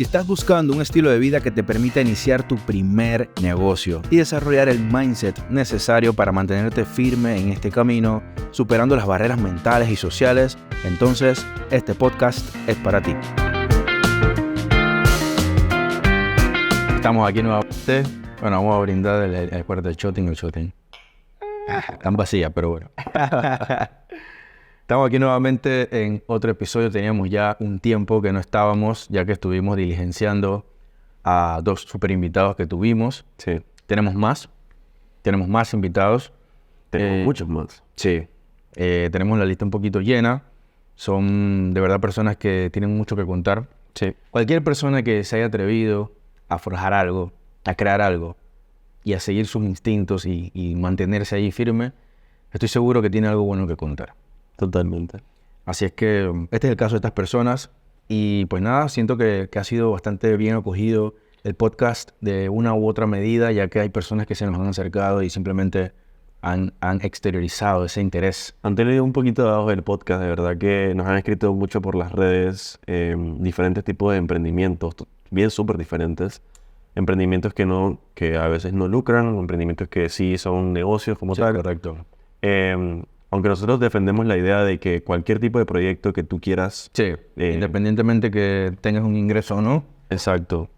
Si estás buscando un estilo de vida que te permita iniciar tu primer negocio y desarrollar el mindset necesario para mantenerte firme en este camino, superando las barreras mentales y sociales, entonces este podcast es para ti. Estamos aquí nuevamente. Bueno, vamos a brindar el cuarto del shotting. Tan vacía, pero bueno. Estamos aquí nuevamente en otro episodio. Teníamos ya un tiempo que no estábamos, ya que estuvimos diligenciando a dos super invitados que tuvimos. Sí. Tenemos más invitados. Tenemos muchos más. Sí. Tenemos la lista un poquito llena. Son de verdad personas que tienen mucho que contar. Sí. Cualquier persona que se haya atrevido a forjar algo, a crear algo y a seguir sus instintos y mantenerse ahí firme, estoy seguro que tiene algo bueno que contar. Totalmente. Así es que este es el caso de estas personas y pues nada, siento que ha sido bastante bien acogido el podcast de una u otra medida, ya que hay personas que se nos han acercado y simplemente han exteriorizado ese interés. Han tenido un poquito de abajo del podcast, de verdad que nos han escrito mucho por las redes, diferentes tipos de emprendimientos, bien súper diferentes. Emprendimientos que a veces no lucran, emprendimientos que sí son negocios como Sí, tal. correcto. Aunque nosotros defendemos la idea de que cualquier tipo de proyecto que tú quieras... Sí, independientemente que tengas un ingreso o no. Exacto.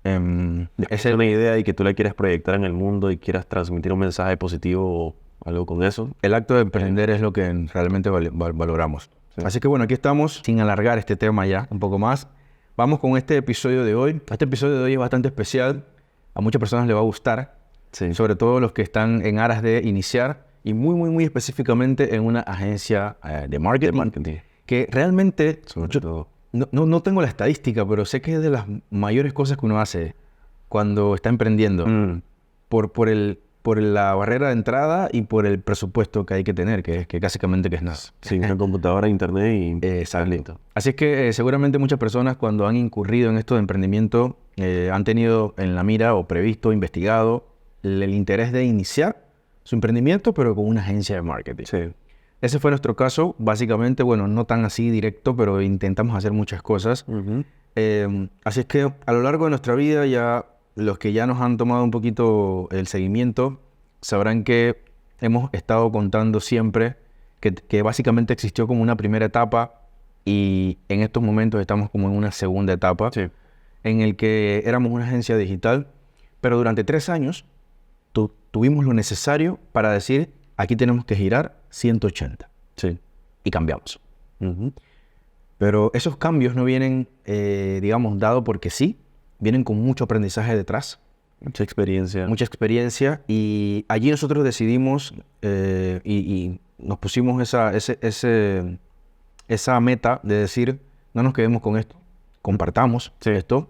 Es una idea y que tú la quieras proyectar en el mundo y quieras transmitir un mensaje positivo o algo con eso. El acto de emprender es lo que realmente valoramos. Sí. Así que bueno, aquí estamos, sin alargar este tema ya un poco más. Vamos con este episodio de hoy. Este episodio de hoy es bastante especial. A muchas personas les va a gustar. Sí. Sobre todo los que están en aras de iniciar. Y muy específicamente en una agencia de marketing. Que realmente, yo no tengo la estadística, pero sé que es de las mayores cosas que uno hace cuando está emprendiendo. Por la barrera de entrada y por el presupuesto que hay que tener, que básicamente que es nada. Sí, una computadora, internet y... Exacto. Así es que seguramente muchas personas cuando han incurrido en esto de emprendimiento han tenido en la mira o previsto, investigado el interés de iniciar su emprendimiento, pero con una agencia de marketing. Sí. Ese fue nuestro caso. Básicamente, bueno, no tan así directo, pero intentamos hacer muchas cosas. Uh-huh. Así es que a lo largo de nuestra vida, ya los que ya nos han tomado un poquito el seguimiento, sabrán que hemos estado contando siempre que básicamente existió como una primera etapa y en estos momentos estamos como en una segunda etapa, sí, en el que éramos una agencia digital, pero durante 3 años tuvimos lo necesario para decir, aquí tenemos que girar 180. Sí. Y cambiamos. Uh-huh. Pero esos cambios no vienen, digamos, dado porque sí, vienen con mucho aprendizaje detrás. Mucha experiencia. Y allí nosotros decidimos y nos pusimos esa meta de decir, no nos quedemos con esto, compartamos esto,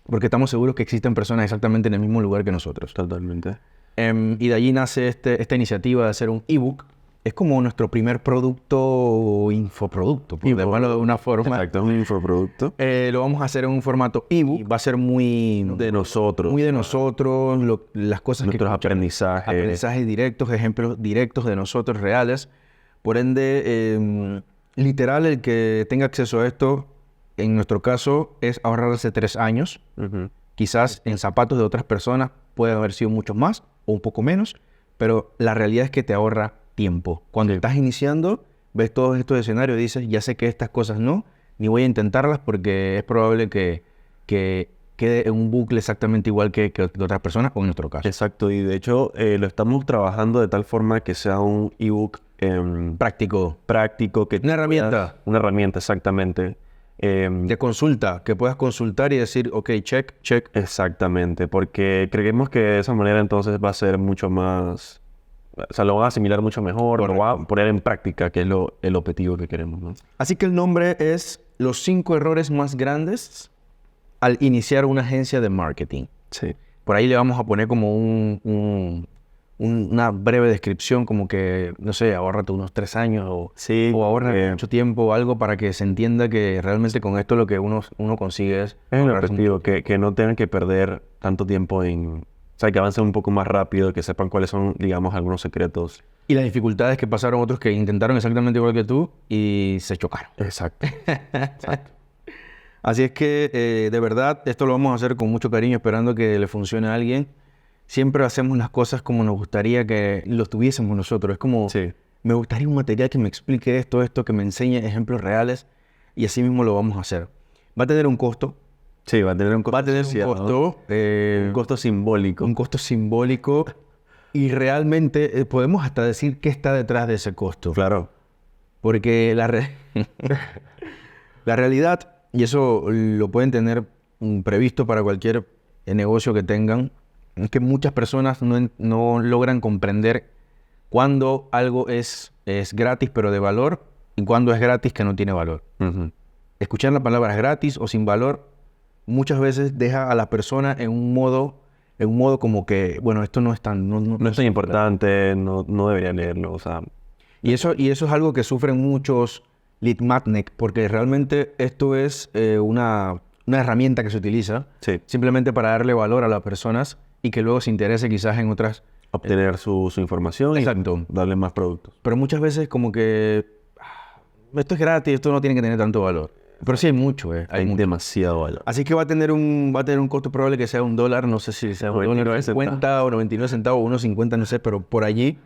porque estamos seguros que existen personas exactamente en el mismo lugar que nosotros. Totalmente. Y de allí nace esta iniciativa de hacer un ebook. Es como nuestro primer producto o infoproducto, por llamarlo de una forma. Exacto, es un infoproducto. Lo vamos a hacer en un formato ebook. Va a ser muy de nosotros. Muy de nosotros, las cosas nuestros que aprendizajes directos, ejemplos directos de nosotros reales. Por ende, literal, el que tenga acceso a esto, en nuestro caso, es ahorrarse 3 años. Uh-huh. Quizás en zapatos de otras personas puede haber sido muchos más o un poco menos, pero la realidad es que te ahorra tiempo. Cuando estás iniciando, ves todos estos escenarios y dices, ya sé que estas cosas no, ni voy a intentarlas porque es probable que quede en un bucle exactamente igual que otras personas, o en nuestro caso. Exacto, y de hecho lo estamos trabajando de tal forma que sea un ebook práctico. Que una herramienta. Una herramienta, exactamente. De consulta, que puedas consultar y decir, ok, check. Exactamente, porque creemos que de esa manera entonces va a ser mucho más... O sea, lo van a asimilar mucho mejor, lo van a poner en práctica, que es el objetivo que queremos, ¿no? Así que el nombre es Los 5 errores más grandes al iniciar una agencia de marketing. Sí. Por ahí le vamos a poner como una breve descripción, como que, no sé, ahórrate unos 3 años o ahorra mucho tiempo o algo para que se entienda que realmente con esto lo que uno consigue es el objetivo, que no tengan que perder tanto tiempo en... O sea, que avancen un poco más rápido, que sepan cuáles son, digamos, algunos secretos. Y las dificultades que pasaron otros que intentaron exactamente igual que tú y se chocaron. Exacto. Así es que, de verdad, esto lo vamos a hacer con mucho cariño, esperando que le funcione a alguien. Siempre hacemos las cosas como nos gustaría que los tuviésemos nosotros. Es como, Sí. me gustaría un material que me explique esto, que me enseñe ejemplos reales, y así mismo lo vamos a hacer. Va a tener un costo. Sí, va a tener un costo. Va a tener un asociado, costo. un costo simbólico. Un costo simbólico. Y realmente podemos hasta decir qué está detrás de ese costo. Claro. Porque la realidad, y eso lo pueden tener previsto para cualquier negocio que tengan, es que muchas personas no logran comprender cuándo algo es gratis pero de valor y cuándo es gratis que no tiene valor. Ujú. Escuchar las palabras gratis o sin valor muchas veces deja a la persona en un modo como que, bueno, esto no es tan... No es tan importante, no debería leerlo, o sea... Y eso es algo que sufren muchos lead magnet, porque realmente esto es una herramienta que se utiliza Sí. simplemente para darle valor a las personas y que luego se interese quizás en otras. Obtener su información Exacto. y darle más productos. Pero muchas veces como que esto es gratis, esto no tiene que tener tanto valor. Pero sí hay mucho, Hay mucho. demasiado valor. Así que va a tener un costo probable que sea $1, no sé si sea $1.50 o 99 centavos, 1.50, no sé, pero por allí.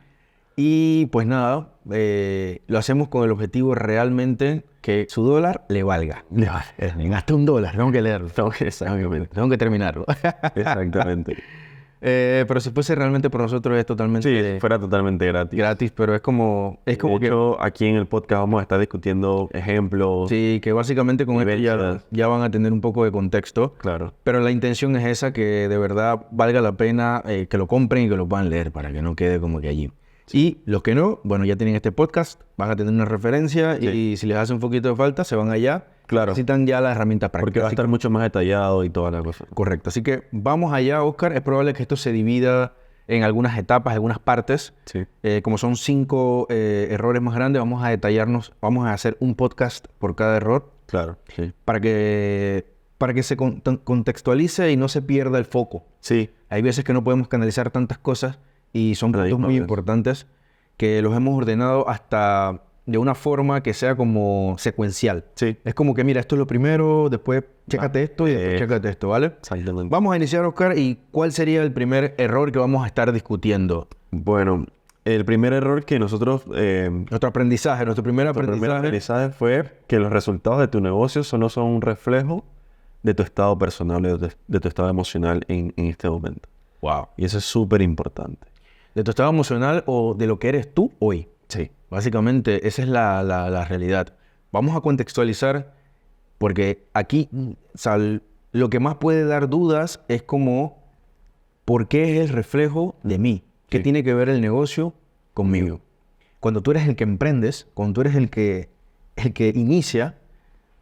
Y pues nada, lo hacemos con el objetivo realmente que su dólar le valga. Le vale. Me gasta $1, tengo que leerlo. Tengo que terminarlo. Exactamente. Pero si fuese realmente por nosotros es totalmente Sí, fuera totalmente gratis. gratis, pero es como De que hecho, aquí en el podcast vamos a estar discutiendo ejemplos. sí, que básicamente con esto Vivencias. ya van a tener un poco de contexto. Claro. Pero la intención es esa, que de verdad valga la pena que lo compren y que lo puedan leer para que no quede como que allí. Y los que no, bueno, ya tienen este podcast, van a tener una referencia y si les hace un poquito de falta, se van allá. Claro. Necesitan ya la herramienta práctica. Porque va a Así estar mucho más detallado y toda la cosa. correcto. Así que vamos allá, Oscar. Es probable que esto se divida en algunas etapas, algunas partes. Sí. Como son 5 errores más grandes, vamos a detallarnos, vamos a hacer un podcast por cada error Claro. Sí. para que se contextualice y no se pierda el foco. Sí. Hay veces que no podemos canalizar tantas cosas y son puntos muy Paradigmas. importantes que los hemos ordenado hasta de una forma que sea como secuencial. Sí. Es como que, mira, esto es lo primero, después chécate esto y después chécate esto, ¿vale? Exactamente. Vamos a iniciar, Oscar, y ¿cuál sería el primer error que vamos a estar discutiendo? Bueno, el primer error que nosotros... Nuestro aprendizaje, nuestro primer aprendizaje. fue que los resultados de tu negocio solo son un reflejo de tu estado personal, de tu estado emocional en este momento. Wow. Y eso es súper importante. De tu estado emocional o de lo que eres tú hoy. Sí. Básicamente, esa es la realidad. Vamos a contextualizar, porque aquí, o sea, lo que más puede dar dudas es como, ¿por qué es el reflejo de mí? ¿Qué Sí. tiene que ver el negocio conmigo? Cuando tú eres el que emprendes, cuando tú eres el que inicia,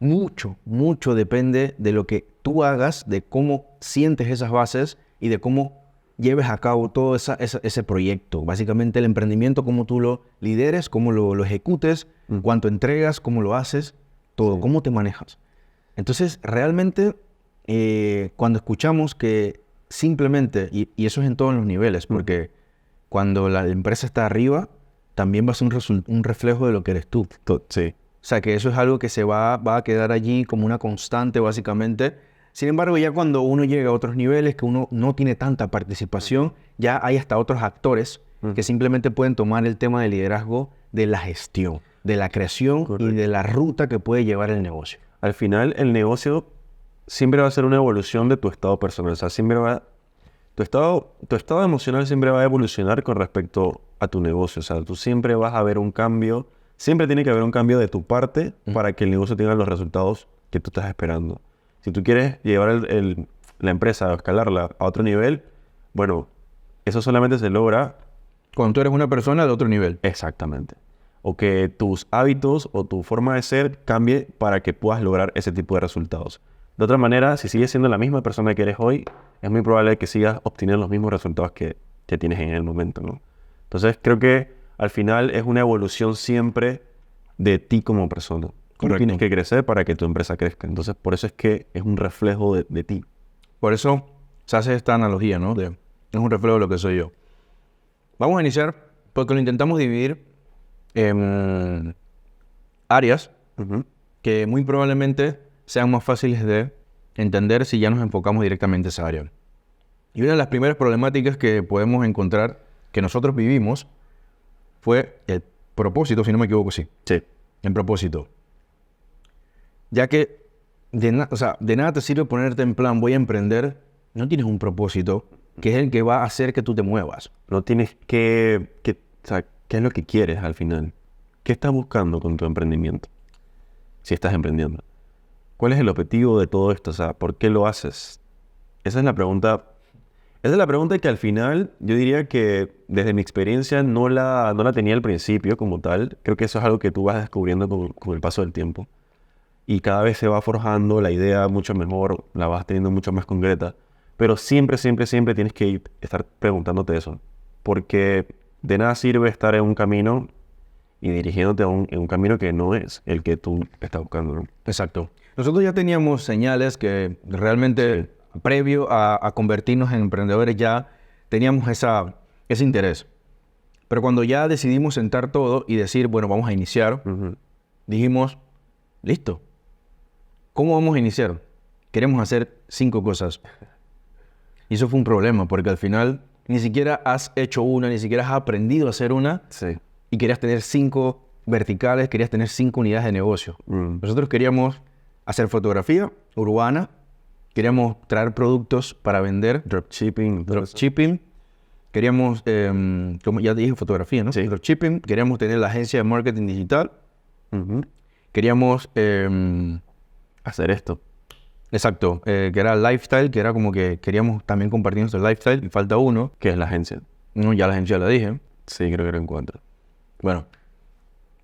mucho depende de lo que tú hagas, de cómo sientes esas bases y de cómo lleves a cabo todo ese proyecto. Básicamente el emprendimiento, cómo tú lo lideres, cómo lo ejecutes, cuánto entregas, cómo lo haces, todo, cómo te manejas. Entonces, realmente, cuando escuchamos que simplemente, y eso es en todos los niveles, porque cuando la empresa está arriba, también va a ser un reflejo de lo que eres tú. Sí. O sea, que eso es algo que se va a quedar allí como una constante, básicamente. Sin embargo, ya cuando uno llega a otros niveles, que uno no tiene tanta participación, ya hay hasta otros actores que simplemente pueden tomar el tema de liderazgo de la gestión, de la creación y de la ruta que puede llevar el negocio. Al final, el negocio siempre va a ser una evolución de tu estado personal. O sea, siempre va... Tu estado emocional siempre va a evolucionar con respecto a tu negocio. O sea, tú siempre vas a ver un cambio. Siempre tiene que haber un cambio de tu parte para que el negocio tenga los resultados que tú estás esperando. Si tú quieres llevar la empresa a escalarla a otro nivel, bueno, eso solamente se logra... Cuando tú eres una persona de otro nivel. Exactamente. O que tus hábitos o tu forma de ser cambie para que puedas lograr ese tipo de resultados. De otra manera, si sigues siendo la misma persona que eres hoy, es muy probable que sigas obteniendo los mismos resultados que tienes en el momento, ¿no? Entonces, creo que al final es una evolución siempre de ti como persona. Tú Correcto. tienes que crecer para que tu empresa crezca. Entonces, por eso es que es un reflejo de ti. Por eso se hace esta analogía, ¿no? Es un reflejo de lo que soy yo. Vamos a iniciar porque lo intentamos dividir en áreas Ujú. que muy probablemente sean más fáciles de entender si ya nos enfocamos directamente en esa área. Y una de las primeras problemáticas que podemos encontrar, que nosotros vivimos, fue el propósito, si no me equivoco, sí. Sí. El propósito. Ya que de nada te sirve ponerte en plan, voy a emprender, no tienes un propósito, que es el que va a hacer que tú te muevas. No tienes o sea, ¿qué es lo que quieres al final? ¿Qué estás buscando con tu emprendimiento? Si estás emprendiendo. ¿Cuál es el objetivo de todo esto? O sea, ¿por qué lo haces? Esa es la pregunta. Esa es la pregunta que al final yo diría que desde mi experiencia no la tenía al principio como tal. Creo que eso es algo que tú vas descubriendo con el paso del tiempo. Y cada vez se va forjando la idea mucho mejor, la vas teniendo mucho más concreta. Pero siempre tienes que estar preguntándote eso. Porque de nada sirve estar en un camino y dirigiéndote en un camino que no es el que tú estás buscando, ¿no? Exacto. Nosotros ya teníamos señales que realmente, previo a convertirnos en emprendedores, ya teníamos ese interés. Pero cuando ya decidimos sentar todo y decir, bueno, vamos a iniciar, dijimos, listo. ¿Cómo vamos a iniciar? Queremos hacer 5 cosas. Y eso fue un problema, porque al final ni siquiera has hecho una, ni siquiera has aprendido a hacer una. Sí. Y querías tener 5 verticales, querías tener 5 unidades de negocio. Nosotros queríamos hacer fotografía urbana, queríamos traer productos para vender. Dropshipping. Queríamos, como ya te dije, fotografía, ¿no? Sí. Dropshipping. Queríamos tener la agencia de marketing digital. Queríamos... hacer esto. exacto, que era lifestyle, que era como que queríamos también compartir nuestro lifestyle. Y falta uno. ¿Qué es la agencia? No, ya la agencia la dije. Sí, creo que eran 4. Bueno,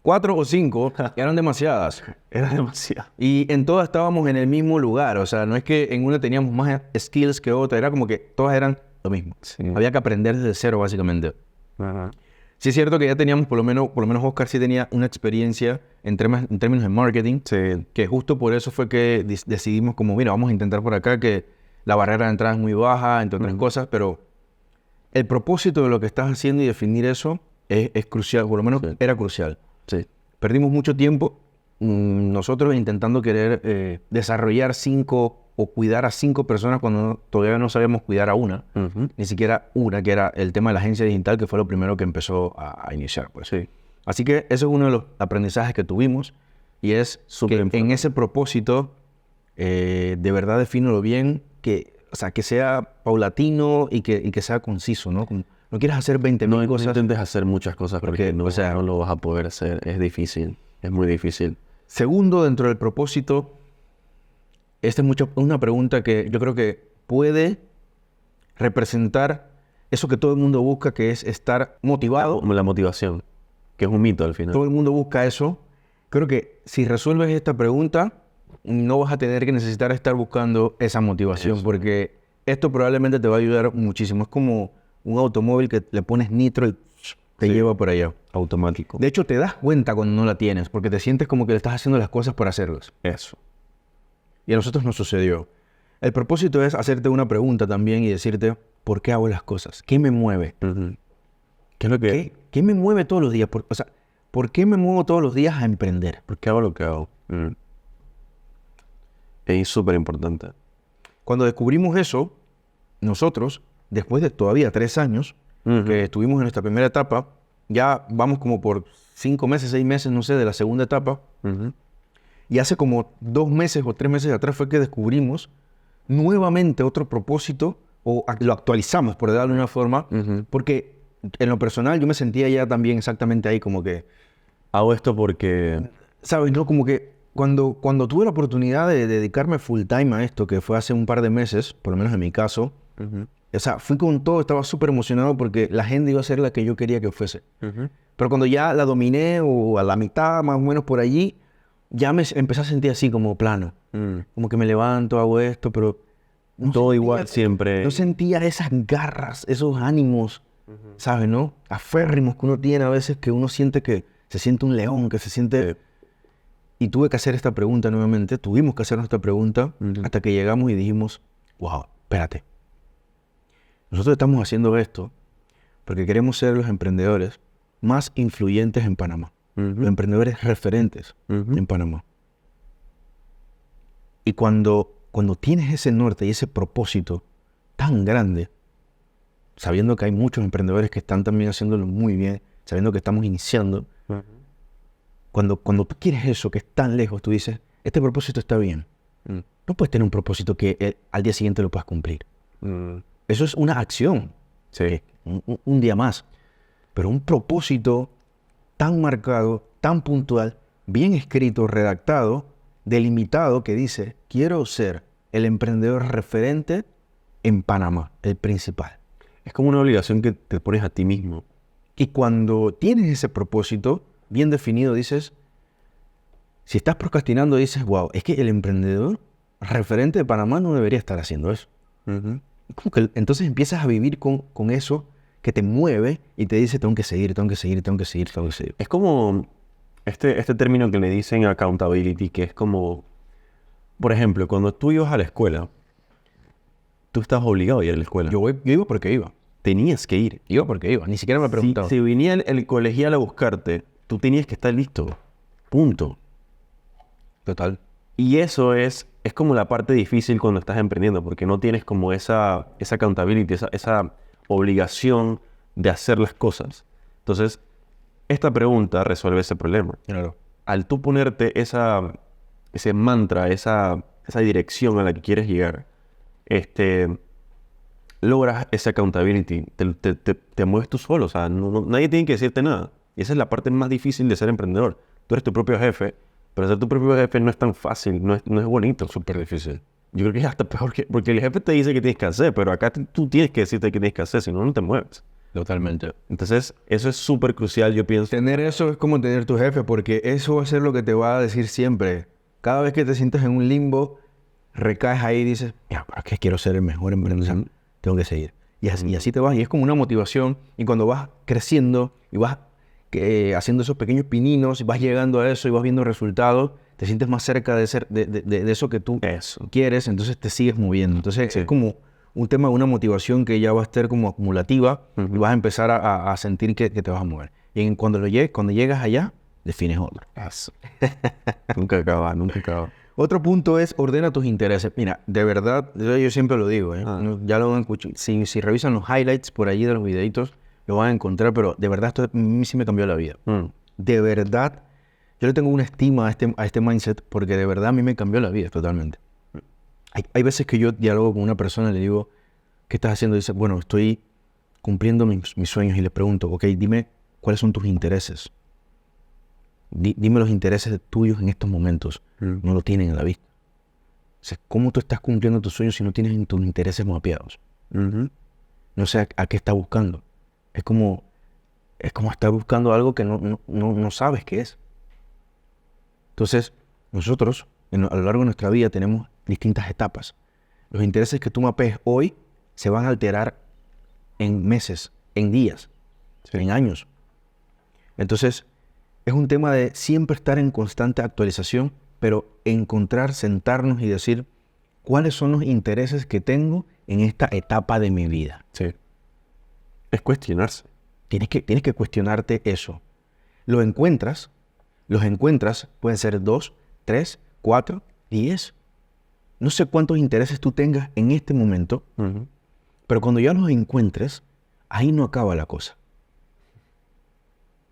4 o 5 eran demasiadas. Era demasiado. Y en todas estábamos en el mismo lugar. O sea, no es que en una teníamos más skills que otra. Era como que todas eran lo mismo. Sí. Había que aprender desde cero, básicamente. Ajá. Sí es cierto que ya teníamos, por lo menos Oscar sí tenía una experiencia en términos de marketing. Sí. Que justo por eso fue que decidimos como, mira, vamos a intentar por acá que la barrera de entrada es muy baja, entre otras cosas. Pero el propósito de lo que estás haciendo y definir eso es crucial. Por lo menos era crucial. Sí. Perdimos mucho tiempo nosotros intentando querer desarrollar 5 o cuidar a 5 personas cuando todavía no sabíamos cuidar a una. Ni siquiera una, que era el tema de la agencia digital, que fue lo primero que empezó a iniciar. Pues. Sí. Así que eso es uno de los aprendizajes que tuvimos y es Súper que importante. en ese propósito, de verdad defínelo bien, que sea paulatino y que sea conciso, ¿no? No quieras hacer 20.000 No cosas. intentes hacer muchas cosas porque no, o sea, no lo vas a poder hacer. Es difícil. Es muy difícil. Segundo, dentro del propósito, esta es una pregunta que yo creo que puede representar eso que todo el mundo busca, que es estar motivado. La motivación, que es un mito al final. Todo el mundo busca eso. Creo que si resuelves esta pregunta, no vas a tener que necesitar estar buscando esa motivación, Eso. porque esto probablemente te va a ayudar muchísimo. Es como un automóvil que le pones nitro y te lleva por allá. Automático. De hecho, te das cuenta cuando no la tienes, porque te sientes como que le estás haciendo las cosas por hacerlas. Eso. Y a nosotros nos sucedió. El propósito es hacerte una pregunta también y decirte, ¿por qué hago las cosas? ¿Qué me mueve? ¿Qué es lo que...? ¿Qué me mueve todos los días? ¿Por qué me muevo todos los días a emprender? ¿Por qué hago lo que hago? Es súper importante. Cuando descubrimos eso, nosotros, después de todavía 3 años que estuvimos en nuestra primera etapa, ya vamos como por 5 meses, 6 meses, no sé, de la segunda etapa. Y hace como 2 meses o 3 meses atrás fue que descubrimos nuevamente otro propósito, o lo actualizamos, por darle una forma, porque en lo personal yo me sentía ya también exactamente ahí, como que, Hago esto porque... ¿sabes? No, como que cuando tuve la oportunidad de dedicarme full time a esto, que fue hace un par de meses, por lo menos en mi caso, o sea, fui con todo, estaba súper emocionado porque la agenda iba a ser la que yo quería que fuese. Pero cuando ya la dominé, o a la mitad, más o menos por allí, ya me empecé a sentir así como plano. Como que me levanto, hago esto, pero... no todo sentía- igual siempre. No sentía esas garras, esos ánimos, ¿sabes, no? Aférrimos que uno tiene a veces, que uno siente que se siente un león, que se siente... Y tuve que hacer esta pregunta nuevamente, tuvimos que hacernos esta pregunta, hasta que llegamos y dijimos, wow, espérate. Nosotros estamos haciendo esto porque queremos ser los emprendedores más influyentes en Panamá. Los emprendedores referentes en Panamá. Y cuando tienes ese norte y ese propósito tan grande, sabiendo que hay muchos emprendedores que están también haciéndolo muy bien, sabiendo que estamos iniciando, cuando tú quieres eso que es tan lejos, tú dices, este propósito está bien. No puedes tener un propósito que al día siguiente lo puedas cumplir. Eso es una acción. Sí. Un día más. Pero un propósito tan marcado, tan puntual, bien escrito, redactado, delimitado, que dice, quiero ser el emprendedor referente en Panamá, el principal. Es como una obligación que te pones a ti mismo. Y cuando tienes ese propósito bien definido, dices, si estás procrastinando, dices, wow, es que el emprendedor referente de Panamá no debería estar haciendo eso. Como que entonces empiezas a vivir con eso que te mueve y te dice, tengo que seguir. Es como este término que le dicen accountability, que es como, por ejemplo, cuando tú ibas a la escuela, tú estabas obligado a ir a la escuela. Yo iba porque iba. Tenías que ir. Iba porque iba. Ni siquiera me preguntaba. Si venía el colegial a buscarte, tú tenías que estar listo. Punto. Total. Y eso es como la parte difícil cuando estás emprendiendo, porque no tienes como esa accountability, esa obligación de hacer las cosas. Entonces, esta pregunta resuelve ese problema. Claro. Al tú ponerte ese mantra, esa dirección a la que quieres llegar, logras esa accountability, te mueves tú solo, o sea, nadie tiene que decirte nada. Y esa es la parte más difícil de ser emprendedor. Tú eres tu propio jefe, pero ser tu propio jefe no es tan fácil, no es bonito. Súper difícil. Yo creo que es hasta peor porque el jefe te dice que tienes que hacer, pero acá tú tienes que decirte qué tienes que hacer, si no, no te mueves. Totalmente. Entonces, eso es súper crucial, yo pienso. Tener eso es como tener tu jefe, porque eso va a ser lo que te va a decir siempre. Cada vez que te sientas en un limbo, recaes ahí y dices, ya, ¿para qué quiero ser el mejor emprendedor? Tengo que seguir. Y así te vas, y es como una motivación. Y cuando vas creciendo y vas haciendo esos pequeños pininos, y vas llegando a eso y vas viendo resultados, te sientes más cerca de eso que tú quieres, entonces te sigues moviendo. Entonces es como un tema de una motivación que ya va a estar como acumulativa y vas a empezar a sentir que te vas a mover. Y cuando llegas allá, defines otro. Eso. Nunca acaba. Otro punto es ordena tus intereses. Mira, de verdad, yo siempre lo digo, ya lo han escuchado. Si revisan los highlights por allí de los videitos, lo van a encontrar, pero de verdad esto a mí sí me cambió la vida. De verdad, yo le tengo una estima a este mindset porque de verdad a mí me cambió la vida totalmente. Hay veces que yo dialogo con una persona y le digo, ¿qué estás haciendo? Y dice, bueno, estoy cumpliendo mis sueños, y le pregunto, ok, dime cuáles son tus intereses. Dime los intereses tuyos en estos momentos. No lo tienen a la vista. O sea, ¿cómo tú estás cumpliendo tus sueños si no tienes tus intereses mapeados? No sé a qué estás buscando. Es como estar buscando algo que no sabes qué es. Entonces, nosotros, a lo largo de nuestra vida, tenemos distintas etapas. Los intereses que tú mapees hoy se van a alterar en meses, en días, en años. Entonces, es un tema de siempre estar en constante actualización, pero sentarnos y decir cuáles son los intereses que tengo en esta etapa de mi vida. Sí. Es cuestionarse. Tienes que cuestionarte eso. Los encuentras, pueden ser 2, 3, 4, 10. No sé cuántos intereses tú tengas en este momento, pero cuando ya los encuentres, ahí no acaba la cosa.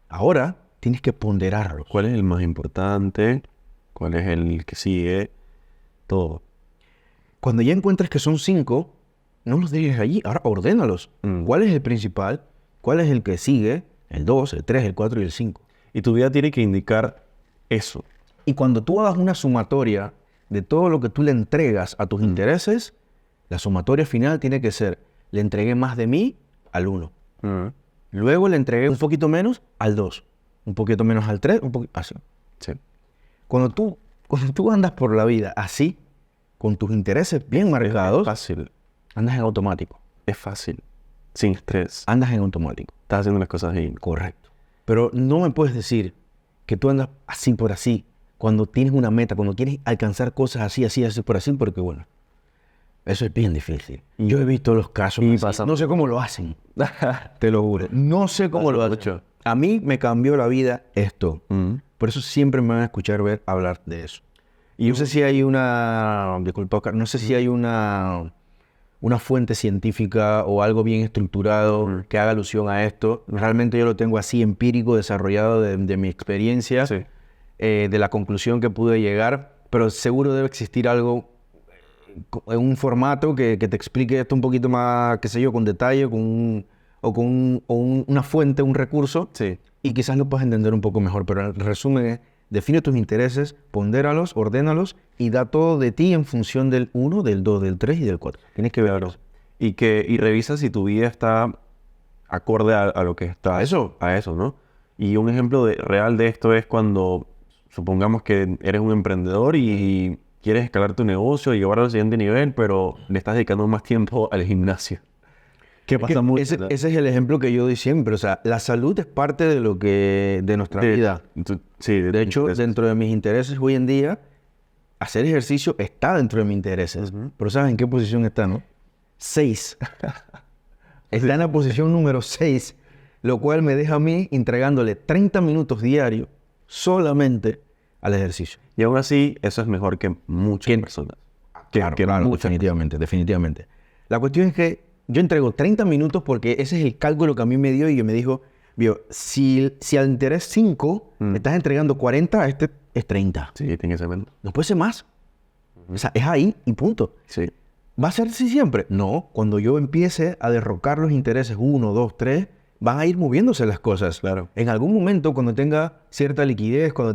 Ahora tienes que ponderarlo. ¿Cuál es el más importante? ¿Cuál es el que sigue? Todo. Cuando ya encuentres que son 5, no los dejes allí. Ahora ordénalos. ¿Cuál es el principal? ¿Cuál es el que sigue? El 2, el 3, el 4 y el 5. Y tu vida tiene que indicar eso. Y cuando tú hagas una sumatoria de todo lo que tú le entregas a tus intereses, la sumatoria final tiene que ser, le entregué más de mí al 1. Luego le entregué un poquito menos al 2. Un poquito menos al 3, un poquito así. Sí. Cuando tú andas por la vida así, con tus intereses bien marcados, Es fácil. andas en automático. Es fácil. Sin estrés. Andas en automático. Estás haciendo las cosas bien. Correcto. Pero no me puedes decir que tú andas así por así, cuando tienes una meta, cuando quieres alcanzar cosas así por así, porque bueno, eso es bien difícil. Yo he visto los casos así. No sé cómo lo hacen. Te lo juro. No sé cómo lo hacen. Mucho. A mí me cambió la vida esto. Por eso siempre me van a escuchar hablar de eso. Y no sé si hay disculpa, Oscar, no sé si hay una fuente científica o algo bien estructurado que haga alusión a esto. Realmente yo lo tengo así empírico, desarrollado de mi experiencia, Sí. De la conclusión que pude llegar, pero seguro debe existir algo en un formato que te explique esto un poquito más, qué sé yo, con detalle, una fuente, un recurso, Sí. y quizás lo puedas entender un poco mejor. Pero el resumen es, define tus intereses, pondéralos, ordénalos y da todo de ti en función del 1, del 2, del 3 y del 4. Tienes que ver Claro. eso. Y revisa si tu vida está acorde a lo que está. A eso. A eso, ¿no? Y un ejemplo real de esto es cuando, supongamos que eres un emprendedor y quieres escalar tu negocio y llevarlo al siguiente nivel, pero le estás dedicando más tiempo al gimnasio. ¿Qué pasa mucho? Ese es el ejemplo que yo doy siempre. O sea, la salud es parte de nuestra vida. Sí, De hecho, dentro de mis intereses hoy en día, hacer ejercicio está dentro de mis intereses. Pero ¿sabes en qué posición está, no? 6. Está en la posición número 6, lo cual me deja a mí entregándole 30 minutos diarios solamente al ejercicio. Y aún así, eso es mejor que muchas personas. Claro, definitivamente. La cuestión es que yo entrego 30 minutos porque ese es el cálculo que a mí me dio y que me dijo, si al interés 5 estás entregando 40, este es 30. Sí, tiene que ser menos. No puede ser más. O sea, es ahí y punto. Sí. ¿Va a ser así siempre? No. Cuando yo empiece a derrocar los intereses 1, 2, 3, van a ir moviéndose las cosas. Claro. En algún momento, cuando tenga cierta liquidez, cuando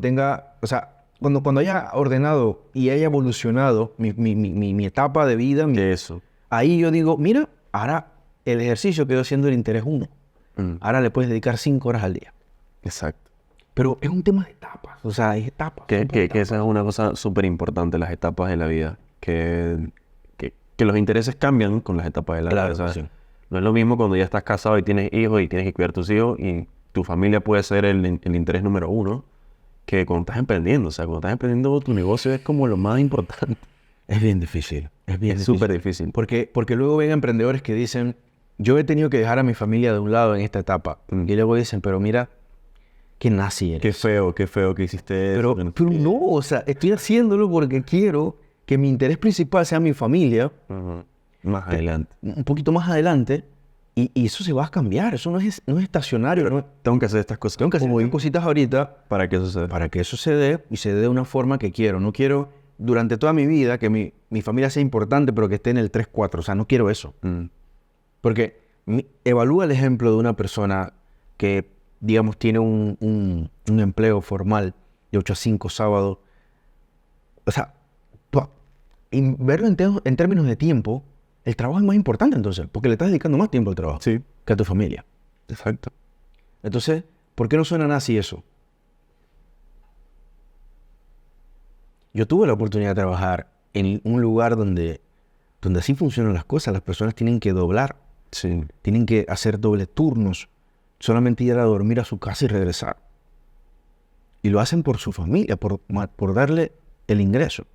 haya ordenado y haya evolucionado mi etapa de vida, Eso. ahí yo digo, mira, ahora el ejercicio quedó siendo el interés 1. Ahora le puedes dedicar 5 horas al día. Exacto. Pero es un tema de etapas. O sea, es etapas. Que esa es una cosa súper importante, las etapas de la vida. Que los intereses cambian con las etapas de la vida. ¿Sabes? Sí. No es lo mismo cuando ya estás casado y tienes hijos y tienes que cuidar a tus hijos y tu familia puede ser el interés número 1 que cuando estás emprendiendo. O sea, cuando estás emprendiendo tu negocio es como lo más importante. Es bien difícil. Es súper difícil. Porque luego ven emprendedores que dicen, yo he tenido que dejar a mi familia de un lado en esta etapa. Y luego dicen, pero mira, qué nazi eres. Qué feo que hiciste Pero no, o sea, estoy haciéndolo porque quiero que mi interés principal sea mi familia. Más adelante. Un poquito más adelante. Y eso se va a cambiar. Eso no es estacionario. Pero tengo que hacer estas cosas. Tengo que hacer cositas ahorita para que eso se dé. Para que eso se dé y se dé de una forma que quiero. No quiero durante toda mi vida que mi familia sea importante, pero que esté en el 3-4. O sea, no quiero eso. Porque evalúa el ejemplo de una persona que, digamos, tiene un empleo formal de 8 a 5 sábados. O sea, verlo en términos de tiempo, el trabajo es más importante entonces, porque le estás dedicando más tiempo al trabajo que a tu familia. Exacto. Entonces, ¿por qué no suena así eso? Yo tuve la oportunidad de trabajar en un lugar donde así funcionan las cosas. Las personas tienen que doblar. Sí. Tienen que hacer doble turnos. Solamente ir a dormir a su casa y regresar. Y lo hacen por su familia, por darle el ingreso.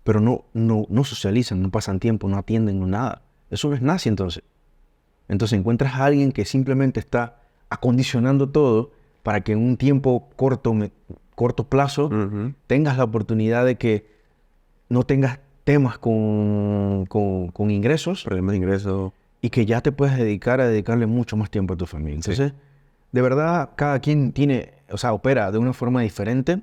Pero no socializan, no pasan tiempo, no atienden, no nada. Eso no es nazi entonces. Entonces encuentras a alguien que simplemente está acondicionando todo para que en un tiempo corto plazo tengas la oportunidad de que no tengas temas con ingresos. Problemas de ingresos. Y que ya te puedes dedicarle mucho más tiempo a tu familia. Entonces, de verdad, cada quien opera de una forma diferente,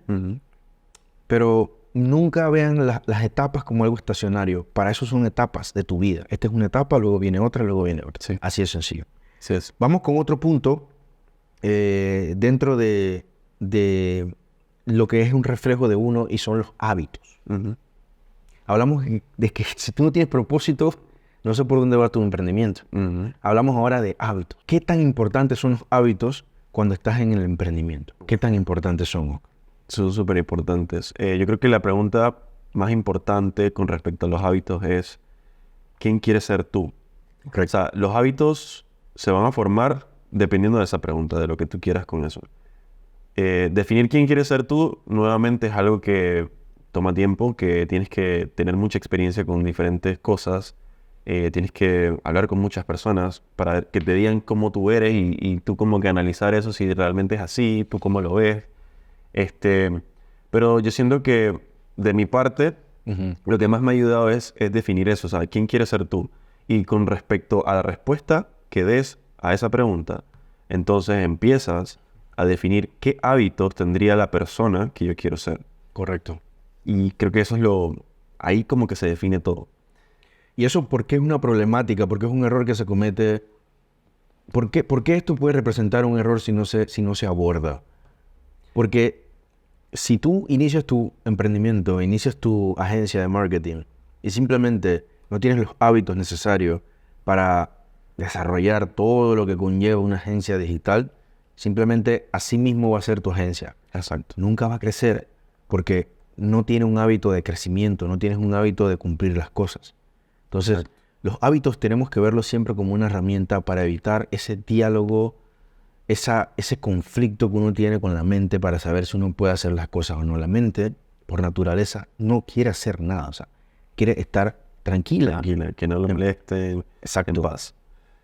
pero nunca vean las etapas como algo estacionario. Para eso son etapas de tu vida. Esta es una etapa, luego viene otra, luego viene otra. Sí. Así de sencillo. Sí es. Vamos con otro punto dentro de lo que es un reflejo de uno y son los hábitos. Hablamos de que si tú no tienes propósito, no sé por dónde va tu emprendimiento. Hablamos ahora de hábitos. ¿Qué tan importantes son los hábitos cuando estás en el emprendimiento? ¿Qué tan importantes son? Son súper importantes. Yo creo que la pregunta más importante con respecto a los hábitos es ¿quién quieres ser tú? Correcto. O sea, los hábitos se van a formar dependiendo de esa pregunta, de lo que tú quieras con eso. Definir quién quieres ser tú, nuevamente, es algo que toma tiempo, que tienes que tener mucha experiencia con diferentes cosas. Tienes que hablar con muchas personas para que te digan cómo tú eres y tú como que analizar eso, si realmente es así, tú cómo lo ves. Pero yo siento que de mi parte, lo que más me ha ayudado es definir eso. O sea, ¿quién quieres ser tú? Y con respecto a la respuesta que des a esa pregunta, entonces empiezas a definir qué hábitos tendría la persona que yo quiero ser. Correcto. Y creo que eso es ahí como que se define todo. ¿Y eso por qué es una problemática? ¿Por qué es un error que se comete? ¿Por qué esto puede representar un error si no se aborda? Porque si tú inicias tu emprendimiento, inicias tu agencia de marketing y simplemente no tienes los hábitos necesarios para desarrollar todo lo que conlleva una agencia digital, simplemente así mismo va a ser tu agencia. Exacto. Nunca va a crecer porque no tiene un hábito de crecimiento, no tienes un hábito de cumplir las cosas. Entonces, los hábitos tenemos que verlos siempre como una herramienta para evitar ese diálogo, ese conflicto que uno tiene con la mente para saber si uno puede hacer las cosas o no. La mente, por naturaleza, no quiere hacer nada, o sea, quiere estar tranquila. Que no lo molesten. Exacto. En paz.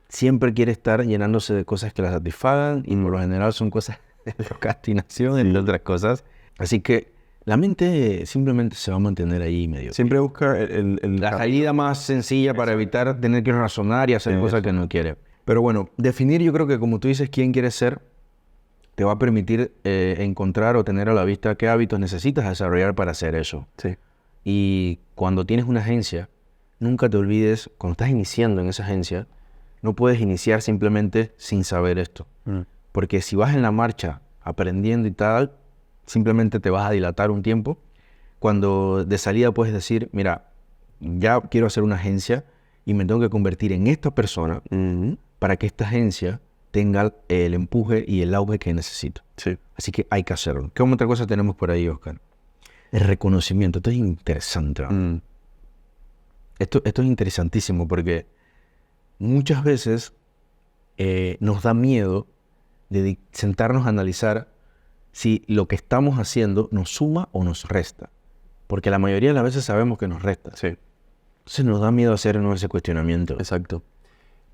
Siempre quiere estar llenándose de cosas que la satisfagan y por lo general son cosas de procrastinación, entre otras cosas. Así que la mente simplemente se va a mantener ahí medio. Siempre busca La salida más sencilla para evitar tener que razonar y hacer cosas que no quiere. Pero bueno, definir, yo creo que como tú dices, quién quieres ser, te va a permitir encontrar o tener a la vista qué hábitos necesitas desarrollar para hacer eso. Sí. Y cuando tienes una agencia, nunca te olvides, cuando estás iniciando en esa agencia, no puedes iniciar simplemente sin saber esto. Porque si vas en la marcha aprendiendo y tal, simplemente te vas a dilatar un tiempo. Cuando de salida puedes decir, mira, ya quiero hacer una agencia y me tengo que convertir en esta persona para que esta agencia tenga el empuje y el auge que necesito. Sí. Así que hay que hacerlo. ¿Qué otra cosa tenemos por ahí, Oscar? El reconocimiento. Esto es interesante. Esto es interesantísimo porque muchas veces nos da miedo de sentarnos a analizar si lo que estamos haciendo nos suma o nos resta. Porque la mayoría de las veces sabemos que nos resta. Sí. Entonces nos da miedo hacernos ese cuestionamiento. Exacto.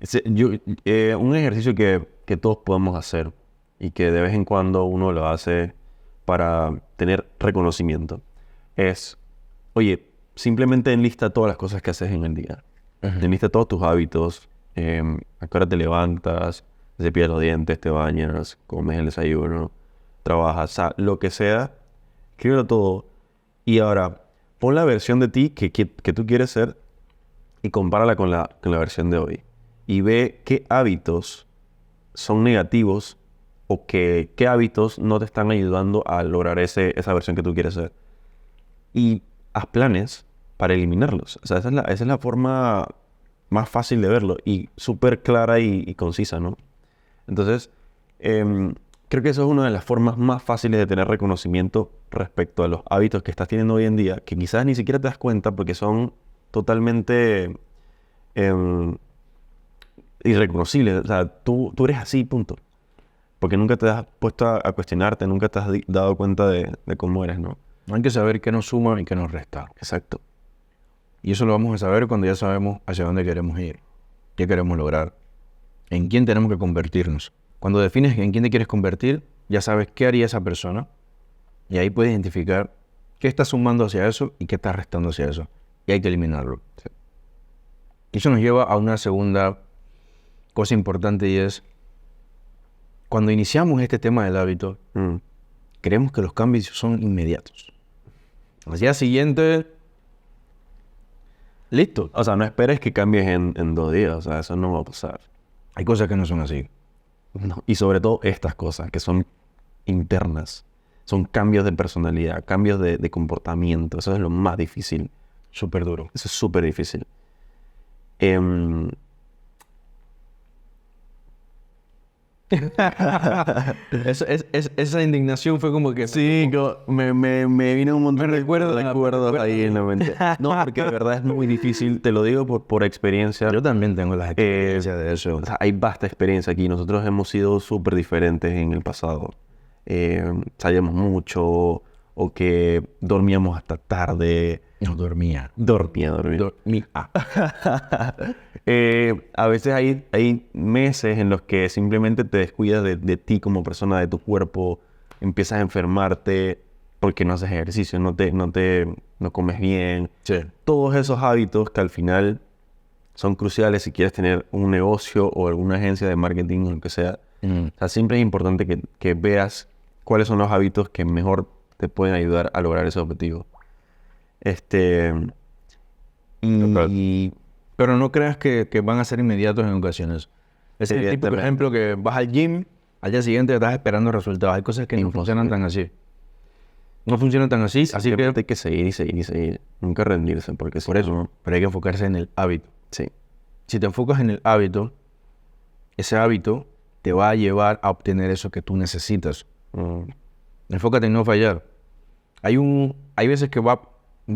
Un ejercicio que todos podemos hacer y que de vez en cuando uno lo hace para tener reconocimiento es, oye, simplemente enlista todas las cosas que haces en el día. Enlista todos tus hábitos. ¿A qué hora te levantas? Te cepillas los dientes, te bañas, comes el desayuno, trabajas, o sea, lo que sea, escríbelo todo. Y ahora, pon la versión de ti que tú quieres ser y compárala con la versión de hoy. Y ve qué hábitos son negativos o qué hábitos no te están ayudando a lograr esa versión que tú quieres ser. Y haz planes para eliminarlos. O sea, esa es la forma más fácil de verlo y súper clara y concisa, ¿no? Entonces, creo que eso es una de las formas más fáciles de tener reconocimiento respecto a los hábitos que estás teniendo hoy en día, que quizás ni siquiera te das cuenta porque son totalmente irreconocibles. O sea, tú eres así, punto. Porque nunca te has puesto a cuestionarte, nunca te has dado cuenta de cómo eres, ¿no? Hay que saber qué nos suma y qué nos resta. Exacto. Y eso lo vamos a saber cuando ya sabemos hacia dónde queremos ir, qué queremos lograr, en quién tenemos que convertirnos. Cuando defines en quién te quieres convertir, ya sabes qué haría esa persona y ahí puedes identificar qué está sumando hacia eso y qué está restando hacia eso. Y hay que eliminarlo. Sí. Y eso nos lleva a una segunda cosa importante y es, cuando iniciamos este tema del hábito, creemos que los cambios son inmediatos. Al día siguiente, listo. O sea, no esperes que cambies en 2 días. O sea, eso no va a pasar. Hay cosas que no son así. No. Y sobre todo estas cosas que son internas. Son cambios de personalidad, cambios de comportamiento. Eso es lo más difícil. Súper duro. Eso es súper difícil. Esa indignación fue como que... Sí, me vino un montón de recuerdos me ahí en la mente. No, porque de verdad es muy difícil. Te lo digo por experiencia. Yo también tengo las experiencias de eso. O sea, hay vasta experiencia aquí. Nosotros hemos sido súper diferentes en el pasado. Salíamos mucho o que dormíamos hasta tarde. No, dormía. Dormía. A veces hay meses en los que simplemente te descuidas de ti como persona, de tu cuerpo, empiezas a enfermarte porque no haces ejercicio, no comes bien. Sí. Todos esos hábitos que al final son cruciales si quieres tener un negocio o alguna agencia de marketing o lo que sea. O sea, siempre es importante que veas cuáles son los hábitos que mejor te pueden ayudar a lograr ese objetivo. Pero no creas que van a ser inmediatos en ocasiones. Es el típico Evidentemente. ejemplo que vas al gym, al día siguiente estás esperando resultados. Hay cosas que no funcionan tan así. No funcionan tan así, así que hay que seguir y seguir y seguir. Nunca rendirse, porque por eso, no... pero hay que enfocarse en el hábito. Sí. Si te enfocas en el hábito, ese hábito te va a llevar a obtener eso que tú necesitas. Enfócate en no fallar. Hay veces que va